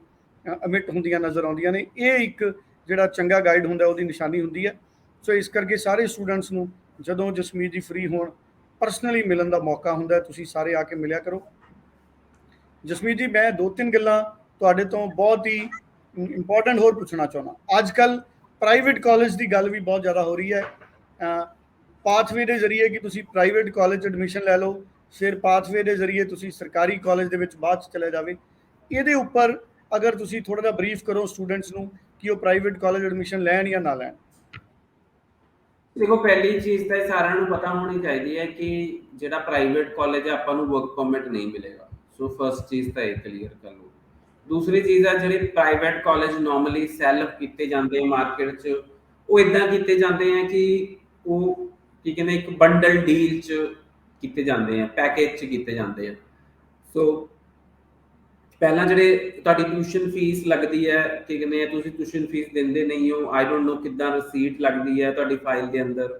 Speaker 1: ਅਮਿਟ ਹੁੰਦੀਆਂ ਨਜ਼ਰ ਆਉਂਦੀਆਂ ਨੇ। ਇਹ ਇੱਕ ਜਿਹੜਾ ਚੰਗਾ ਗਾਈਡ ਹੁੰਦਾ ਉਹਦੀ ਨਿਸ਼ਾਨੀ ਹੁੰਦੀ ਹੈ। ਸੋ ਇਸ ਕਰਕੇ ਸਾਰੇ ਸਟੂਡੈਂਟਸ ਨੂੰ ਜਦੋਂ ਜਸਮੀਤ ਜੀ ਫ੍ਰੀ ਹੋਣ, ਪਰਸਨਲੀ ਮਿਲਣ ਦਾ ਮੌਕਾ ਹੁੰਦਾ, ਤੁਸੀਂ ਸਾਰੇ ਆ ਕੇ ਮਿਲਿਆ ਕਰੋ। ਜਸਮੀਤ ਜੀ, ਮੈਂ 2-3 ਗੱਲਾਂ ਤੁਹਾਡੇ ਤੋਂ ਬਹੁਤ ਹੀ ਇੰਪੋਰਟੈਂਟ ਹੋਰ ਪੁੱਛਣਾ ਚਾਹੁੰਦਾ। ਅੱਜ ਕੱਲ੍ਹ ਪ੍ਰਾਈਵੇਟ ਕਾਲਜ ਦੀ ਗੱਲ ਵੀ ਬਹੁਤ ਜ਼ਿਆਦਾ ਹੋ ਰਹੀ ਹੈ। ਪਾਥਵੇ ਦੇ ਜ਼ਰੀਏ ਕਿ ਤੁਸੀਂ ਪ੍ਰਾਈਵੇਟ ਕਾਲਜ 'ਚ ਐਡਮਿਸ਼ਨ ਲੈ ਲਓ, ਫਿਰ ਪਾਥਵੇ ਦੇ ਜ਼ਰੀਏ ਤੁਸੀਂ ਸਰਕਾਰੀ ਕਾਲਜ ਦੇ ਵਿੱਚ ਬਾਅਦ 'ਚ ਚਲੇ ਜਾਵੇ। ਇਹਦੇ ਉੱਪਰ ਅਗਰ ਤੁਸੀਂ ਥੋੜ੍ਹਾ ਜਿਹਾ ਬਰੀਫ ਕਰੋ ਸਟੂਡੈਂਟਸ ਨੂੰ ਕਿ ਉਹ ਪ੍ਰਾਈਵੇਟ ਕਾਲਜ ਐਡਮਿਸ਼ਨ ਲੈਣ ਜਾਂ ਨਾ ਲੈਣ।
Speaker 2: ਦੇਖੋ, ਪਹਿਲੀ ਚੀਜ਼ ਤਾਂ ਸਾਰਿਆਂ ਨੂੰ ਪਤਾ ਹੋਣੀ ਚਾਹੀਦੀ ਹੈ ਕਿ ਜਿਹੜਾ ਪ੍ਰਾਈਵੇਟ ਕਾਲਜ ਹੈ ਆਪਾਂ ਨੂੰ ਵਰਕ ਪਰਮਿਟ ਨਹੀਂ ਮਿਲੇਗਾ। ਸੋ ਫਸਟ ਚੀਜ਼ ਤਾਂ ਇਹ ਕਲੀਅਰ ਕਰ ਲਓ। ਦੂਸਰੀ ਚੀਜ਼ ਆ, ਜਿਹੜੇ ਪ੍ਰਾਈਵੇਟ ਕਾਲਜ ਨਾਰਮਲੀ ਸੈਲ ਕੀਤੇ ਜਾਂਦੇ ਮਾਰਕੀਟ 'ਚ, ਉਹ ਇਦਾਂ ਕੀਤੇ ਜਾਂਦੇ ਆ ਕਿ ਉਹ ਕੀ ਕਹਿੰਦੇ ਇੱਕ ਬੰਡਲ ਡੀਲ 'ਚ ਕੀਤੇ ਜਾਂਦੇ ਆ, ਪੈਕੇਜ 'ਚ ਕੀਤੇ ਜਾਂਦੇ ਆ। ਸੋ ਪਹਿਲਾਂ ਜਿਹੜੇ ਤੁਹਾਡੀ ਟਿਊਸ਼ਨ ਫੀਸ ਲੱਗਦੀ ਹੈ, ਕੀ ਕਹਿੰਦੇ ਆ ਤੁਸੀਂ ਟਿਊਸ਼ਨ ਫੀਸ ਦਿੰਦੇ ਨਹੀਂ ਹੋ, ਆਈ ਡੋਂਟ ਨੋ ਕਿੱਦਾਂ ਰਸੀਟ ਲੱਗਦੀ ਹੈ ਤੁਹਾਡੀ ਫਾਈਲ ਦੇ ਅੰਦਰ,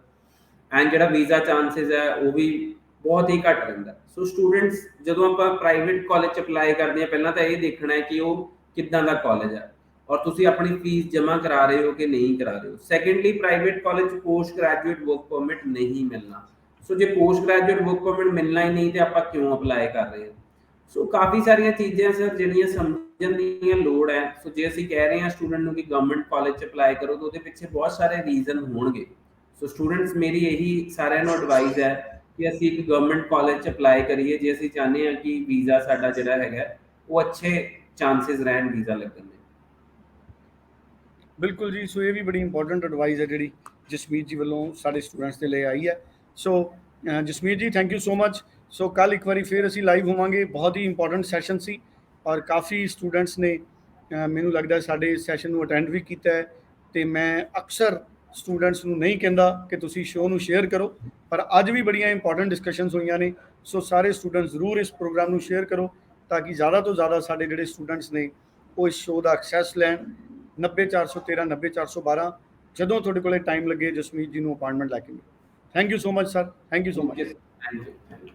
Speaker 2: ਐਂਡ ਜਿਹੜਾ ਵੀਜ਼ਾ ਚਾਂਸਿਸ ਹੈ ਉਹ ਵੀ ਬਹੁਤ ਹੀ ਘੱਟ ਰਹਿੰਦਾ। ਸੋ ਸਟੂਡੈਂਟਸ, ਜਦੋਂ ਆਪਾਂ ਪ੍ਰਾਈਵੇਟ ਕਾਲਜ 'ਚ ਅਪਲਾਈ ਕਰਦੇ ਹਾਂ, ਪਹਿਲਾਂ ਤਾਂ ਇਹ ਦੇਖਣਾ ਹੈ ਕਿ ਉਹ ਕਿੱਦਾਂ ਦਾ ਕਾਲਜ ਹੈ ਔਰ ਤੁਸੀਂ ਆਪਣੀ ਫੀਸ ਜਮ੍ਹਾਂ ਕਰਾ ਰਹੇ ਹੋ ਕਿ ਨਹੀਂ ਕਰਾ ਰਹੇ ਹੋ। ਸੈਕੰਡਲੀ, ਪ੍ਰਾਈਵੇਟ ਕਾਲਜ 'ਚ ਪੋਸਟ ਗ੍ਰੈਜੂਏਟ ਵਰਕ ਪਰਮਿਟ ਨਹੀਂ ਮਿਲਣਾ। ਸੋ ਜੇ ਪੋਸਟ ਗ੍ਰੈਜੂਏਟ ਵਰਕ ਪਰਮਿਟ ਮਿਲਣਾ ਹੀ ਨਹੀਂ, ਤੇ ਆਪਾਂ ਕਿਉਂ ਅਪਲਾਈ ਕਰ ਰਹੇ ਹਾਂ। ਸੋ ਕਾਫੀ ਸਾਰੀਆਂ ਚੀਜ਼ਾਂ ਸਰ ਜਿਹੜੀਆਂ ਸਮਝਣ ਦੀ ਲੋੜ ਹੈ। ਸੋ ਜੇ ਅਸੀਂ ਕਹਿ ਰਹੇ ਹਾਂ ਸਟੂਡੈਂਟ ਨੂੰ ਕਿ ਗਵਰਨਮੈਂਟ ਕਾਲਜ 'ਚ ਅਪਲਾਈ ਕਰੋ, ਤਾਂ ਉਹਦੇ ਪਿੱਛੇ ਬਹੁਤ ਸਾਰੇ ਰੀਜ਼ਨ ਹੋਣਗੇ। ਸੋ ਸਟੂਡੈਂਟਸ, ਮੇਰੀ ਇਹੀ ਸਾਰਿਆਂ ਨੂੰ ਐਡਵਾਈਸ ਹੈ ਕਿ ਅਸੀਂ ਇੱਕ ਗਵਰਨਮੈਂਟ ਕਾਲਜ 'ਚ ਅਪਲਾਈ ਕਰੀਏ ਜੇ ਅਸੀਂ ਚਾਹੁੰਦੇ ਹਾਂ ਕਿ ਵੀਜ਼ਾ ਸਾਡਾ ਜਿਹੜਾ ਹੈਗਾ ਉਹ ਅੱਛੇ ਚਾਂਸਿਸ ਰਹਿਣ ਵੀਜ਼ਾ ਲੱਗਣ ਦੇ।
Speaker 1: ਬਿਲਕੁਲ ਜੀ। ਸੋ ਇਹ ਵੀ ਬੜੀ ਇੰਪੋਰਟੈਂਟ ਐਡਵਾਈਸ ਹੈ ਜਿਹੜੀ ਜਸਮੀਤ ਜੀ ਵੱਲੋਂ ਸਾਡੇ ਸਟੂਡੈਂਟਸ ਦੇ ਲਈ ਆਈ ਹੈ। ਸੋ Jasmeet ji, thank you so much. ਸੋ ਕੱਲ ਇੱਕ ਵਾਰੀ ਫਿਰ ਅਸੀਂ ਲਾਈਵ ਹੋਵਾਂਗੇ। ਬਹੁਤ ਹੀ ਇੰਪੋਰਟੈਂਟ ਸੈਸ਼ਨ ਸੀ ਔਰ ਕਾਫੀ ਸਟੂਡੈਂਟਸ ਨੇ ਮੈਨੂੰ ਲੱਗਦਾ ਸਾਡੇ ਸੈਸ਼ਨ ਨੂੰ ਅਟੈਂਡ ਵੀ ਕੀਤਾ ਹੈ। ਤੇ ਮੈਂ ਅਕਸਰ ਸਟੂਡੈਂਟਸ ਨੂੰ ਨਹੀਂ ਕਹਿੰਦਾ ਕਿ ਤੁਸੀਂ ਸ਼ੋਅ ਨੂੰ ਸ਼ੇਅਰ ਕਰੋ, ਪਰ ਅੱਜ ਵੀ ਬੜੀਆਂ ਇੰਪੋਰਟੈਂਟ ਡਿਸਕਸ਼ਨਸ ਹੋਈਆਂ ਨੇ। ਸੋ ਸਾਰੇ ਸਟੂਡੈਂਟਸ ਜ਼ਰੂਰ ਇਸ ਪ੍ਰੋਗਰਾਮ ਨੂੰ ਸ਼ੇਅਰ ਕਰੋ ਤਾਂ ਕਿ ਜ਼ਿਆਦਾ ਤੋਂ ਜ਼ਿਆਦਾ ਸਾਡੇ ਜਿਹੜੇ ਸਟੂਡੈਂਟਸ ਨੇ ਉਹ ਇਸ ਸ਼ੋਅ ਦਾ ਐਕਸੈਸ ਲੈਣ। 90-413 90-412 ਜਦੋਂ ਤੁਹਾਡੇ ਕੋਲੇ ਟਾਈਮ ਲੱਗੇ ਜਸਮੀਤ ਜੀ ਨੂੰ ਅਪਾਇੰਟਮੈਂਟ ਲੈ ਕੇ ਮਿਲੋ। Thank you so much sir, thank you so much.
Speaker 2: Thank you.